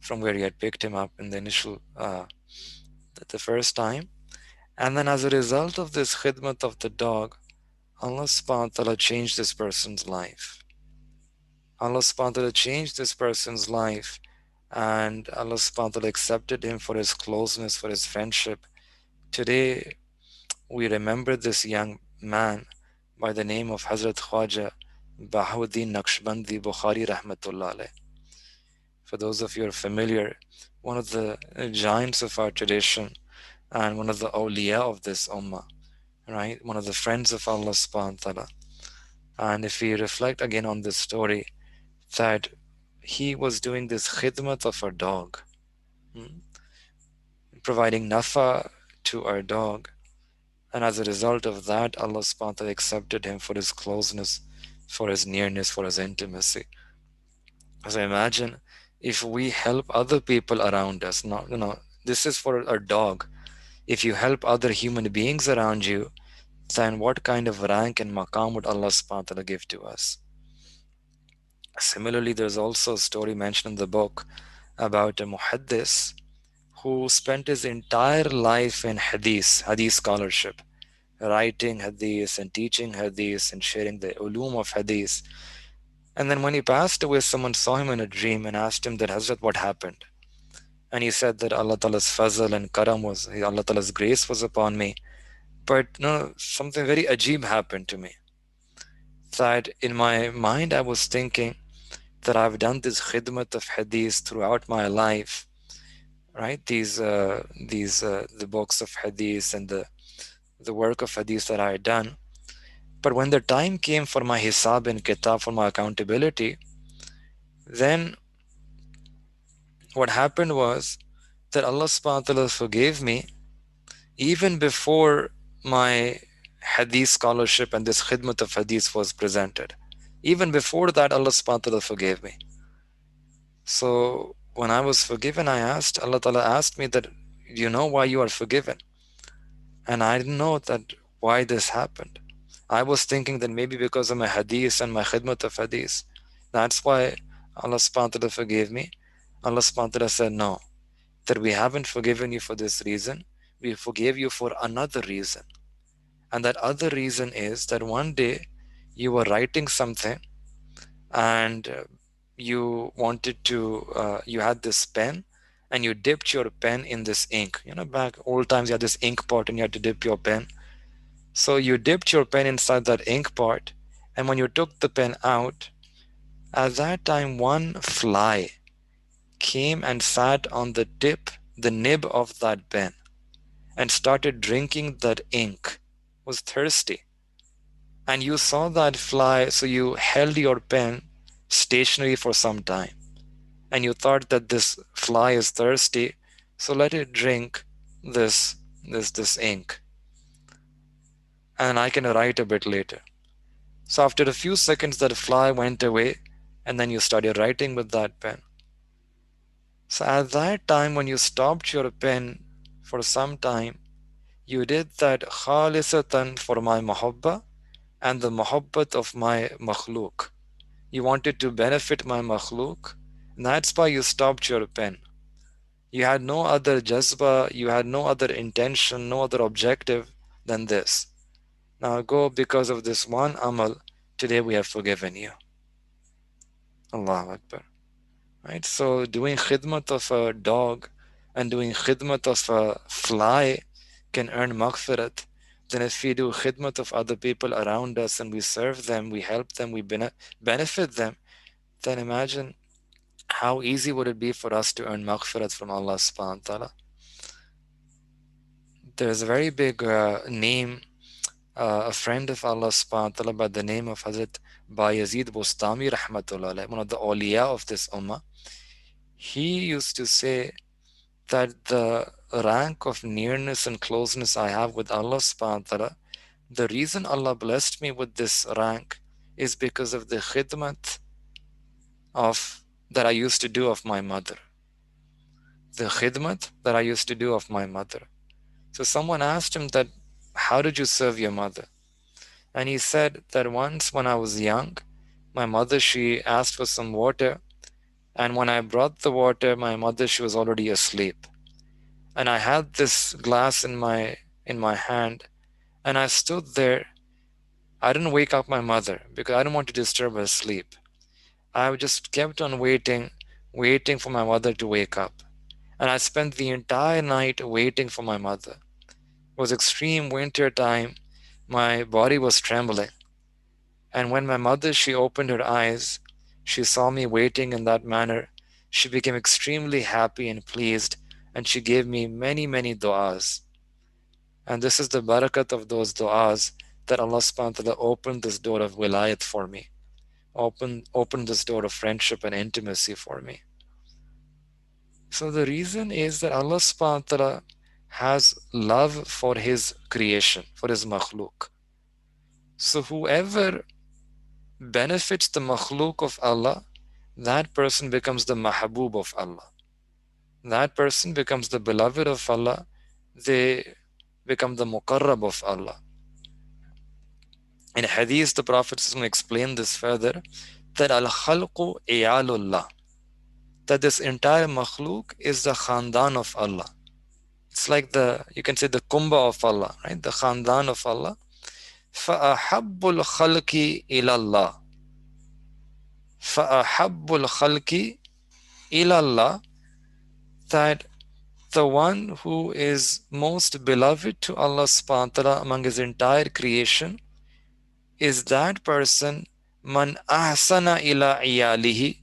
from where he had picked him up in the initial, the first time. And then, as a result of this khidmat of the dog, Allah subhanahu wa ta'ala changed this person's life. Allah subhanahu wa ta'ala changed this person's life, and Allah subhanahu wa ta'ala accepted him for his closeness, for his friendship. Today, we remember this young man by the name of Hazrat Khwaja Bahuddin Naqshbandi Bukhari Rahmatullah alayh. For those of you who are familiar, one of the giants of our tradition and one of the awliya of this ummah, right? One of the friends of Allah subhanahu wa ta'ala. And if we reflect again on this story, that he was doing this khidmat of our dog, hmm, providing nafa to our dog. And as a result of that, Allah subhanahu wa ta'ala accepted him for his closeness, for his nearness, for his intimacy. So imagine if we help other people around us. Not, this is for our dog. If you help other human beings around you, then what kind of rank and maqam would Allah subhanahu wa ta'ala give to us? Similarly, there's also a story mentioned in the book about a muhaddis who spent his entire life in hadith scholarship, writing hadith and teaching hadith and sharing the ulum of hadith. And then when he passed away, someone saw him in a dream and asked him that, Hazrat, what happened? And he said that Allah Ta'ala's fazl and karam Allah Ta'ala's grace was upon me. But no, something very ajib happened to me. That in my mind, I was thinking that I've done this khidmat of hadith throughout my life, right? The books of hadith and the work of hadith that I had done. But when the time came for my hisab and kitab, for my accountability, then what happened was that Allah subhanahu wa ta'ala forgave me even before my hadith scholarship and this khidmat of hadith was presented. Even before that, Allah subhanahu wa ta'ala forgave me. So when I was forgiven, Allah Ta'ala asked me that, do you know why you are forgiven? And I didn't know that why this happened. I was thinking that maybe because of my hadith and my khidmat of hadith. That's why Allah subhanahu wa ta'ala forgave me. Allah subhanahu wa ta'ala said, no, that we haven't forgiven you for this reason. We forgave you for another reason. And that other reason is that one day you were writing something and you had this pen and you dipped your pen in this ink. Back old times you had this ink pot and you had to dip your pen. So you dipped your pen inside that ink pot, and when you took the pen out, at that time one fly came and sat on the nib of that pen, and started drinking that ink, was thirsty. And you saw that fly, so you held your pen stationary for some time. And you thought that this fly is thirsty, so let it drink this ink. And I can write a bit later. So after a few seconds, that fly went away, and then you started writing with that pen. So at that time, when you stopped your pen for some time, you did that khalisatan for my mahabba and the mahabbat of my makhluk. You wanted to benefit my makhluk, and that's why you stopped your pen. You had no other jazba, you had no other intention, no other objective than this. Now go because of this one amal, today we have forgiven you. Allahu Akbar. Right? So doing khidmat of a dog and doing khidmat of a fly can earn maghfirat. Then if we do khidmat of other people around us and we serve them, we help them, we benefit them, then imagine how easy would it be for us to earn maghfirat from Allah subhanahu wa ta'ala. There's a very big name, a friend of Allah subhanahu wa ta'ala by the name of Hazrat Bayazid Bustami rahmatullah alayh, one of the awliya of this ummah. He used to say that the rank of nearness and closeness I have with Allah subhanahu wa ta'ala, the reason Allah blessed me with this rank is because of the khidmat of that I used to do of my mother. The khidmat that I used to do of my mother. So someone asked him that, how did you serve your mother? And he said that once when I was young, my mother, she asked for some water, and when I brought the water, my mother, she was already asleep. And I had this glass in my hand, and I stood there. I didn't wake up my mother because I didn't want to disturb her sleep. I just kept on waiting for my mother to wake up. And I spent the entire night waiting for my mother. It was extreme winter time. My body was trembling. And when my mother, she opened her eyes, she saw me waiting in that manner. She became extremely happy and pleased, and she gave me many, many du'as. And this is the barakat of those du'as that Allah subhanahu wa ta'ala opened this door of wilayat for me, opened this door of friendship and intimacy for me. So the reason is that Allah subhanahu wa ta'ala has love for His creation, for His makhluk. So whoever benefits the makhluk of Allah, that person becomes the mahbub of Allah. That person becomes the beloved of Allah. They become the muqarrab of Allah. In hadith, the Prophet explained this further, that al-khalqu iyalullah, that this entire makhluk is the khandan of Allah. It's like you can say the kumbha of Allah, right? The khandan of Allah. فَأَحَبُّ الْخَلْقِ إِلَى اللَّهِ فَأَحَبُّ الْخَلْقِ إِلَى اللَّهِ, that the one who is most beloved to Allah subhanahu wa ta'ala among His entire creation is that person, man ahsana ila iyalihi,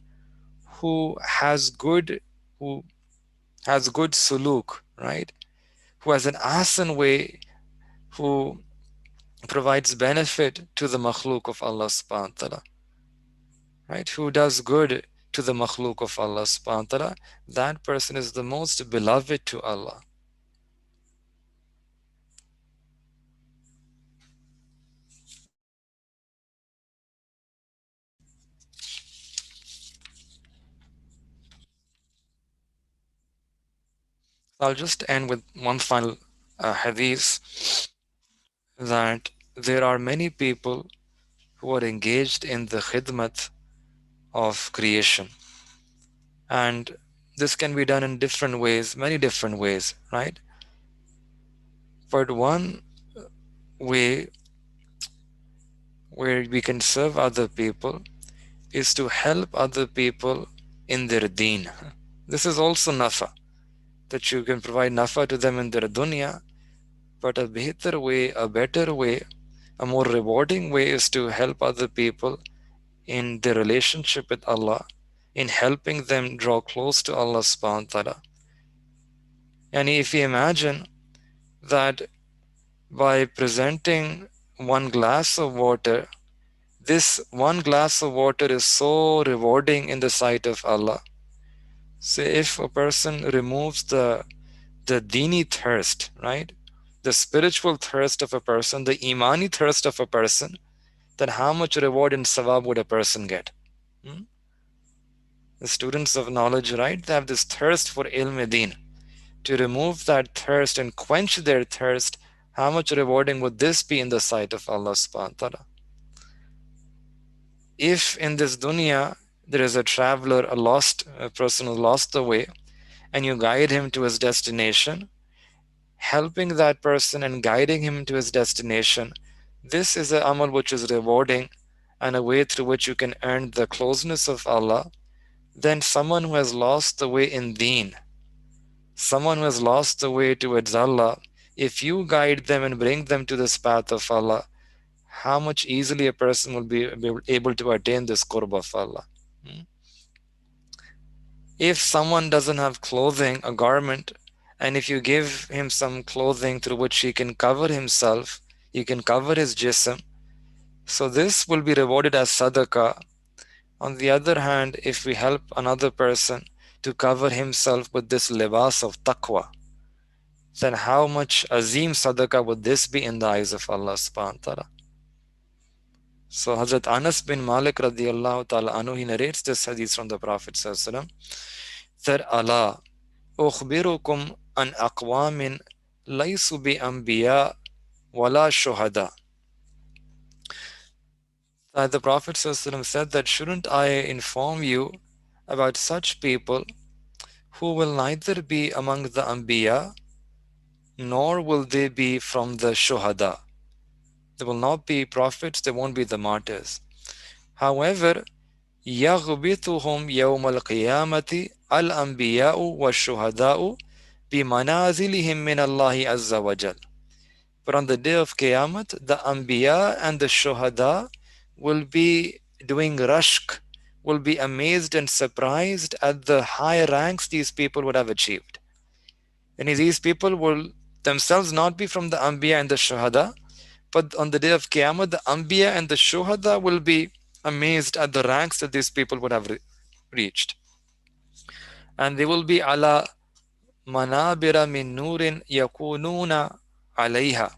who has good who has good suluk, right? Who has an ahsan way, who provides benefit to the makhluk of Allah subhanahu wa ta'ala, right? Who does good to the makhluk of Allah subhanahu wa ta'ala, that person is the most beloved to Allah. I'll just end with one final hadith, that there are many people who are engaged in the khidmat of creation, and this can be done in different ways, many different ways, right? But one way where we can serve other people is to help other people in their deen. This is also nafa, that you can provide nafa to them in their dunya, but a better way, a more rewarding way is to help other people in their relationship with Allah, in helping them draw close to Allah subhanahu wa ta'ala. And if you imagine that by presenting one glass of water, this one glass of water is so rewarding in the sight of Allah. So if a person removes the dini thirst, right? The spiritual thirst of a person, the imani thirst of a person, then how much reward and sawab would a person get? Hmm? The students of knowledge, right? They have this thirst for ilm deen. To remove that thirst and quench their thirst, how much rewarding would this be in the sight of Allah subhanahu wa ta'ala? If in this dunya there is a traveler, a person who lost the way, and you guide him to his destination, helping that person and guiding him to his destination, this is a amal which is rewarding and a way through which you can earn the closeness of Allah. Then someone who has lost the way in deen, someone who has lost the way towards Allah, if you guide them and bring them to this path of Allah, how much easily a person will be able to attain this qurb of Allah. Hmm? If someone doesn't have clothing, a garment, and if you give him some clothing through which he can cover himself, he can cover his jism, so this will be rewarded as sadaqah. On the other hand, if we help another person to cover himself with this libas of taqwa, then how much azim sadaqah would this be in the eyes of Allah subhanahu wa ta'ala? So Hazrat Anas bin Malik radiallahu ta'ala anhu, he narrates this hadith from the Prophet sallallahu alaihi wasallam, that Allah أخبركم عن أقوام ليسوا بأنبياء ولا شهداء. The Prophet ﷺ said that shouldn't I inform you about such people who will neither be among the Anbiya nor will they be from the Shuhada. They will not be prophets, they won't be the martyrs. However, يغبطهم يوم القيامة الأنبياء والشهداء بمنازلهم من الله عز وجل. But on the day of Qiyamah, the Anbiya and the Shuhada will be doing rashk, will be amazed and surprised at the high ranks these people would have achieved. And these people will themselves not be from the Anbiya and the Shuhada, but on the day of Qiyamah, the Anbiya and the Shuhada will be amazed at the ranks that these people would have reached. And they will be ala manabira min nurin yakununa alayha.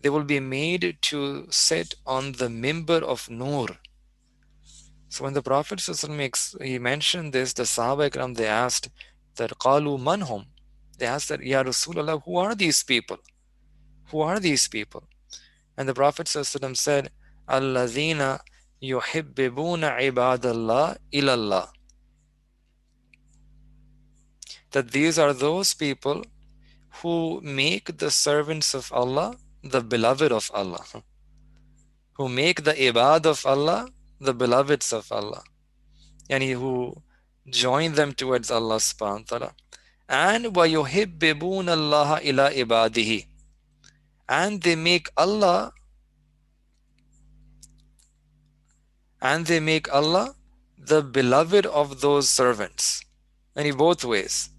They will be made to sit on the mimbar of Nur. So when the Prophet he mentioned this, the Sahaba Ikram, they asked that qalu manhum. They asked that, Ya Rasulullah, who are these people? Who are these people? And the Prophet said, Alladhina yuhibbibuna ibadallah ilallah. That these are those people who make the servants of Allah the beloved of Allah, who make the ibad of Allah the beloveds of Allah, and who join them towards Allah subhanahu wa ta'ala. And وَيُحِبِّبُونَ اللَّهَ إِلَى إِبَادِهِ, and they make Allah the beloved of those servants. And in both ways,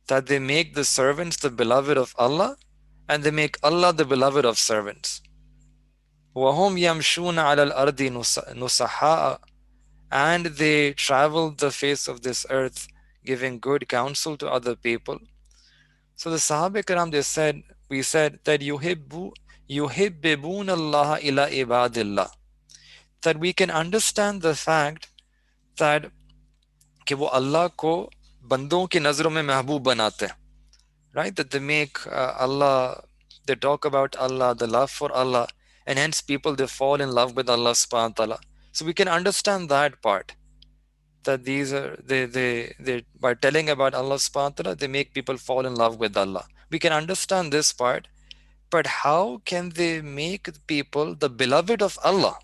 that they make the servants the beloved of Allah, and they make Allah the beloved of servants. وَهُمْ يَمْشُونَ عَلَى الْأَرْضِ نُصَحَاءَ, and they travel the face of this earth giving good counsel to other people. So the Sahaba Karam, we said that yuhibbuna Allah ila ibadillah, that we can understand the fact that कि वो अल्लाह को बंदों की नजरों में महबूब बनाते हैं, right? That they make Allah, they talk about Allah, the love for Allah, and hence people, they fall in love with Allah subhanahu wa ta'ala. So we can understand that part, that these are they by telling about Allah subhanahu wa ta'ala, they make people fall in love with Allah. We can understand this part, but how can they make people the beloved of Allah?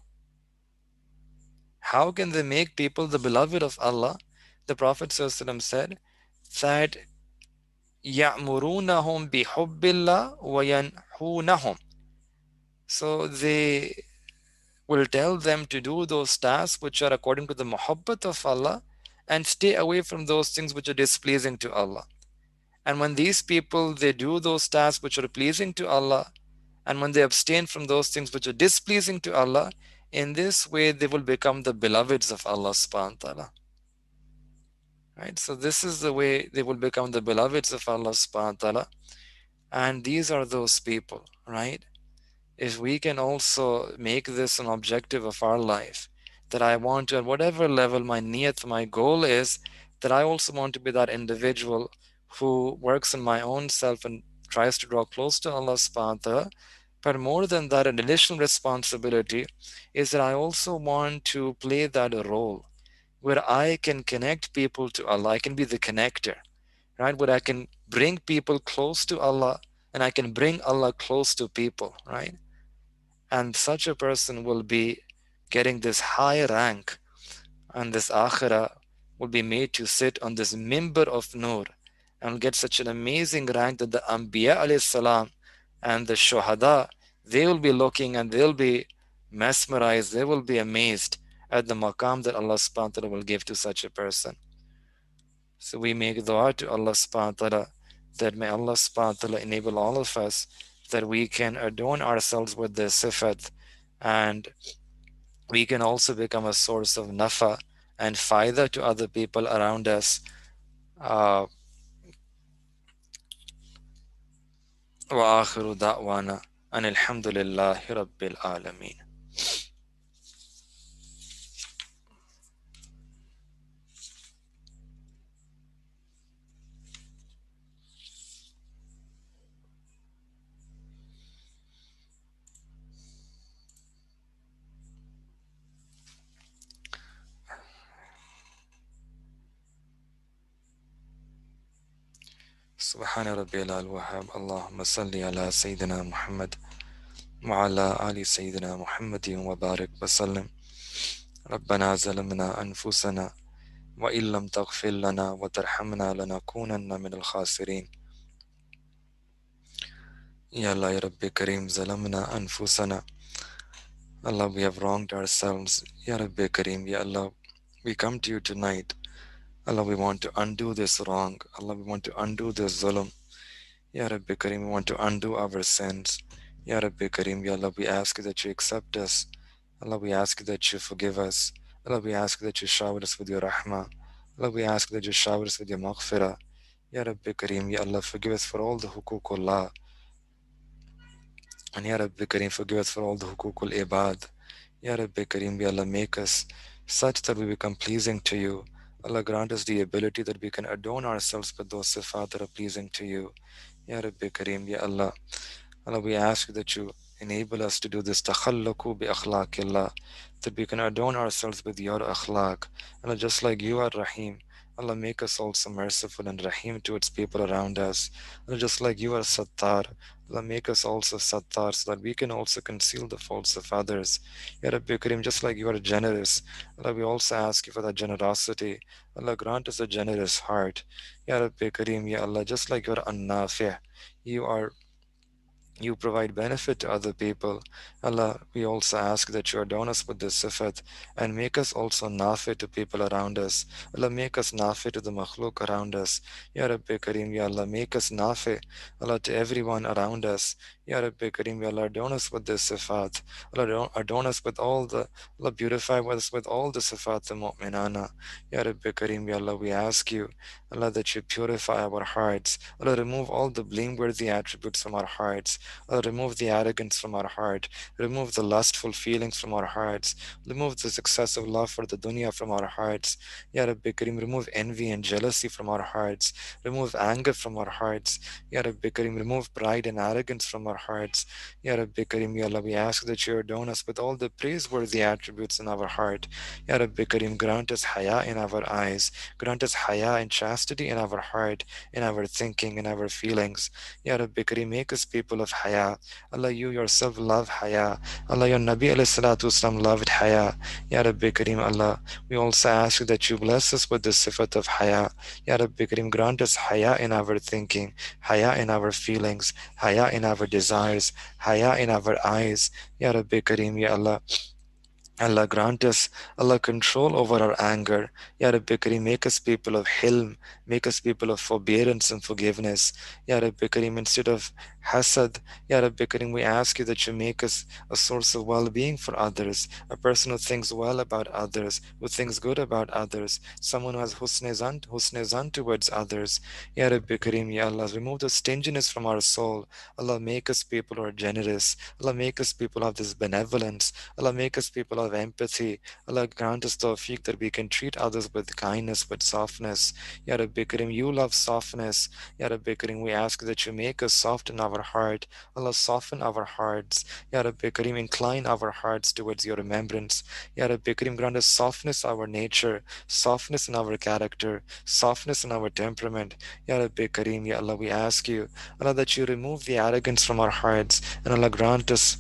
How can they make people the beloved of Allah? The Prophet ﷺ said that يَأْمُرُونَهُمْ بِحُبِّ اللَّهِ وَيَنْحُونَهُمْ. So they will tell them to do those tasks which are according to the muhabbat of Allah, and stay away from those things which are displeasing to Allah. And when these people, they do those tasks which are pleasing to Allah, and when they abstain from those things which are displeasing to Allah, in this way they will become the beloveds of Allah subhanahu wa ta'ala. Right? So this is the way they will become the beloveds of Allah subhanahu wa ta'ala. And these are those people, right? If we can also make this an objective of our life, that I want to, at whatever level my niyat, my goal is, that I also want to be that individual who works on my own self and tries to draw close to Allah subhanahu wa ta'ala. But more than that, an additional responsibility is that I also want to play that role, where I can connect people to Allah. I can be the connector, right? Where I can bring people close to Allah and I can bring Allah close to people, right? And such a person will be getting this high rank, and this akhirah will be made to sit on this mimbar of nur and get such an amazing rank that the Anbiya alayhi salam and the Shuhada, they will be looking and they'll be mesmerized, they will be amazed at the maqam that Allah subhanahu wa ta'ala will give to such a person. So we make dua to Allah subhanahu wa ta'ala that may Allah subhanahu wa ta'ala enable all of us that we can adorn ourselves with this sifat, and we can also become a source of nafa and faida to other people around us. Uh, وآخر دعوانا أن الحمد لله رب العالمين. سبحان ربي الوهاب. اللهم صل على سيدنا محمد وعلى آل سيدنا محمد وبارك وسلم. ربنا ظلمنا أنفسنا وإن لم تغفر لنا وترحمنا لنكونن من الخاسرين. Ya Allah, Ya Rabbi Kareem, Zalamna Anfusana. Allah, we have wronged ourselves. Ya Rabbi Kareem, Ya Allah, we come to you tonight. Allah, we want to undo this wrong. Allah, we want to undo this zulm. Ya Rabbi Kareem, we want to undo our sins. Ya Rabbi Kareem, Ya Allah, we ask that you accept us. Allah, we ask that you forgive us. Allah, we ask that you shower us with your rahmah. Allah, we ask that you shower us with your maghfirah. Ya Rabbi Kareem, Ya Allah, forgive us for all the huququllah. And Ya Rabbi Kareem, forgive us for all the hukukul ibad. Ya Rabbi Kareem, Ya Allah, make us such that we become pleasing to you. Allah, grant us the ability that we can adorn ourselves with those sifat that are pleasing to you. Ya Rabbi Kareem, Ya Allah. Allah, we ask that you enable us to do this takhallaku bi akhlaqillah, that we can adorn ourselves with your akhlaq. Allah, just like you are Rahim, Allah, make us also merciful and Rahim towards people around us. Allah, just like you are Sattar, Allah, make us also Sattar so that we can also conceal the faults of others. Ya Rabbi Kareem, just like you are generous, Allah, we also ask you for that generosity. Allah, grant us a generous heart. Ya Rabbi Kareem, Ya Allah, just like you are An-Nafi', you provide benefit to other people. Allah, we also ask that you adorn us with this sifat and make us also nafi to people around us. Allah, make us nafi to the makhluk around us. Ya Rabbi Kareem, Ya Allah, make us nafi, Allah, to everyone around us. Ya Rabbi Kareem, Ya Allah, adorn us with this sifat. Allah, adorn us with all the, Allah, beautify us with all the sifat the mu'minana. Ya Rabbi Kareem, Ya Allah, we ask you, Allah, that you purify our hearts. Allah, remove all the blameworthy attributes from our hearts. Remove the arrogance from our heart. Remove the lustful feelings from our hearts. Remove this excessive love for the dunya from our hearts. Ya Rabbi Kareem, remove envy and jealousy from our hearts. Remove anger from our hearts. Ya Rabbi Kareem, remove pride and arrogance from our hearts. Ya Rabbi Kareem, Ya Allah, we ask that you adorn us with all the praiseworthy attributes in our heart. Ya Rabbi Kareem, grant us haya in our eyes. Grant us haya and chastity in our heart, in our thinking, in our feelings. Ya Rabbi Kareem, make us people of haya. Allah, you yourself love haya. Allah, your Nabi alayhi salatu wasalam loved haya. Ya Rabbi Kareem, Allah, we also ask you that you bless us with the sifat of haya. Ya Rabbi Kareem, grant us haya in our thinking, haya in our feelings, haya in our desires, haya in our eyes. Ya Rabbi Kareem, Ya Allah, Allah, grant us, Allah, control over our anger. Ya Rabbi Kareem, make us people of hilm, make us people of forbearance and forgiveness. Ya Rabbi Kareem, instead of hasad, Ya Rabbi Kareem, we ask you that you make us a source of well-being for others, a person who thinks well about others, who thinks good about others, someone who has husn zan towards others. Ya Rabbi Kareem, Ya Allah, remove the stinginess from our soul. Allah, make us people who are generous. Allah, make us people of this benevolence. Allah, make us people lot of empathy. Allah grant us tawfiq that we can treat others with kindness, with softness. Ya Rabbi Karim, you love softness. Ya Rabbi Karim, we ask that you make us soft in our heart. Allah, soften our hearts. Ya Rabbi Karim, incline our hearts towards your remembrance. Ya Rabbi Karim, grant us softness our nature, softness in our character, softness in our temperament. Ya Rabbi Karim, Ya Allah, we ask you, Allah, that you remove the arrogance from our hearts, and Allah grant us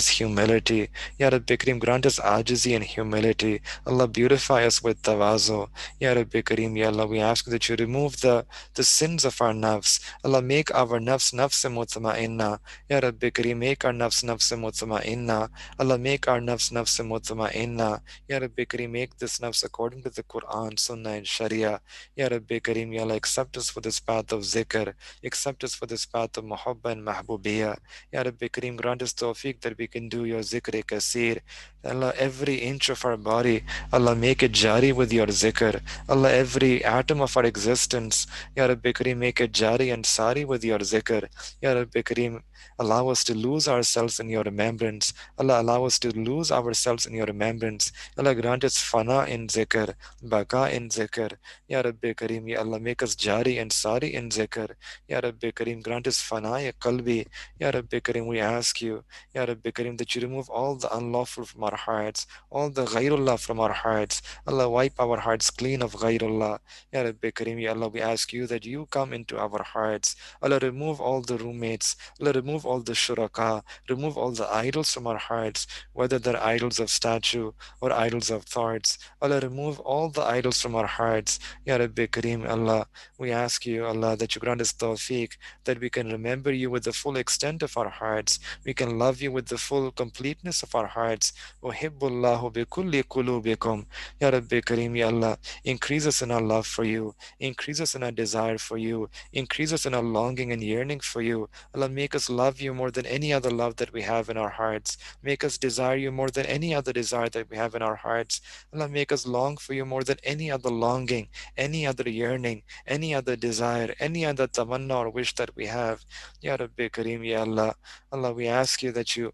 humility. Ya Rabbi Karim, grant us ajizi and humility. Allah, beautify us with tawazu. Ya Rabbi Karim, Ya Allah, we ask that you remove the sins of our nafs. Allah, make our nafs mutma'inna. Ya Rabbi Karim, make our nafs mutma'inna. Allah, make our nafs mutma'inna. Ya Rabbi Karim, make this nafs according to the Quran, Sunnah, and Sharia. Ya Rabbi Karim, Ya Allah, accept us for this path of zikr. Accept us for this path of muhabba and mahbubiyya. Ya Rabbi Karim, grant us tawfiq that we can do your zikr kasir. Allah, every inch of our body, Allah, make it jari with your zikr. Allah, every atom of our existence, Ya Rabbi Kareem, make it jari and sari with your zikr. Ya Rabbi Kareem, allow us to lose ourselves in your remembrance. Allah, allow us to lose ourselves in your remembrance. Allah, grant us fana in zikr, baka in zikr. Ya Rabbi Kareem, Ya Allah, make us jari and sari in zikr. Ya Rabbi Kareem, grant us fana ya qalbi. Ya Rabbi Kareem, we ask you, Ya Rabbi Kareem, that you remove all the unlawful from our hearts, all the ghairullah from our hearts. Allah, wipe our hearts clean of ghairullah. Ya Rabbi Kareem, Ya Allah, we ask you that you come into our hearts. Allah, remove all the roommates. Allah, remove all the shuraka. Remove all the idols from our hearts, whether they're idols of statue or idols of thoughts. Allah, remove all the idols from our hearts. Ya Rabbi Kareem, Allah, we ask you, Allah, that you grant us tawfiq, that we can remember you with the full extent of our hearts. We can love you with the full completeness of our hearts. Uhibbullahu bi kulli qulubikum. Ya Rabbi Kareem, Ya Allah, increase us in our love for you. Increase us in our desire for you. Increase us in our longing and yearning for you. Allah, make us love you more than any other love that we have in our hearts. Make us desire you more than any other desire that we have in our hearts. Allah, make us long for you more than any other longing, any other yearning, any other desire, any other tamanna or wish that we have. Ya Rabbi Kareem, Ya Allah. Allah, we ask you that you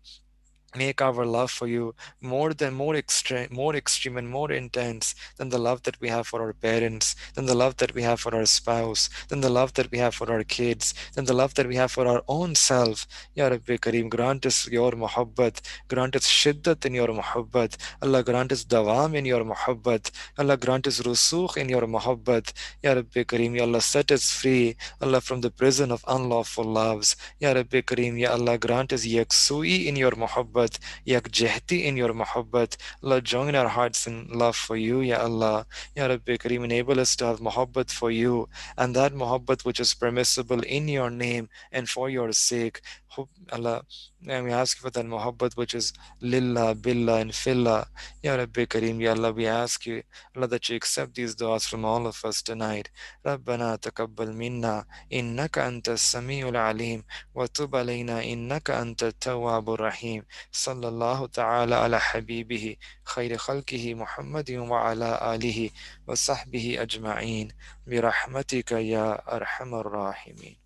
make our love for you more extreme and more intense than the love that we have for our parents, than the love that we have for our spouse, than the love that we have for our kids, than the love that we have for our own self. Ya Rabbi Kareem, grant us your muhabbat, grant us shiddat in your muhabbat. Allah, grant us dawam in your muhabbat. Allah, grant us rusukh in your muhabbat. Ya Rabbi Kareem, Ya Allah, set us free, Allah, from the prison of unlawful loves. Ya Rabbi Kareem, Ya Allah, grant us yaksui in your muhabbat, yakjehti in your muhabbat. Allah, join our hearts in love for you, Ya Allah. Ya Rabbi Kareem, enable us to have muhabbat for you, and that muhabbat which is permissible in your name and for your sake. Allah, and we ask for that muhabbat which is lillah, billah, and fillah. Ya Rabbi Kareem, Ya Allah, we ask you, Allah, that you accept these du'as from all of us tonight. ربنا تقبل منا إنك أنت السميع العليم وتب علينا إنك أنت التواب الرحيم صلى الله تعالى على حبيبه خير خلقه محمد وعلى آله وصحبه أجمعين برحمتك يا أرحم الراحمين.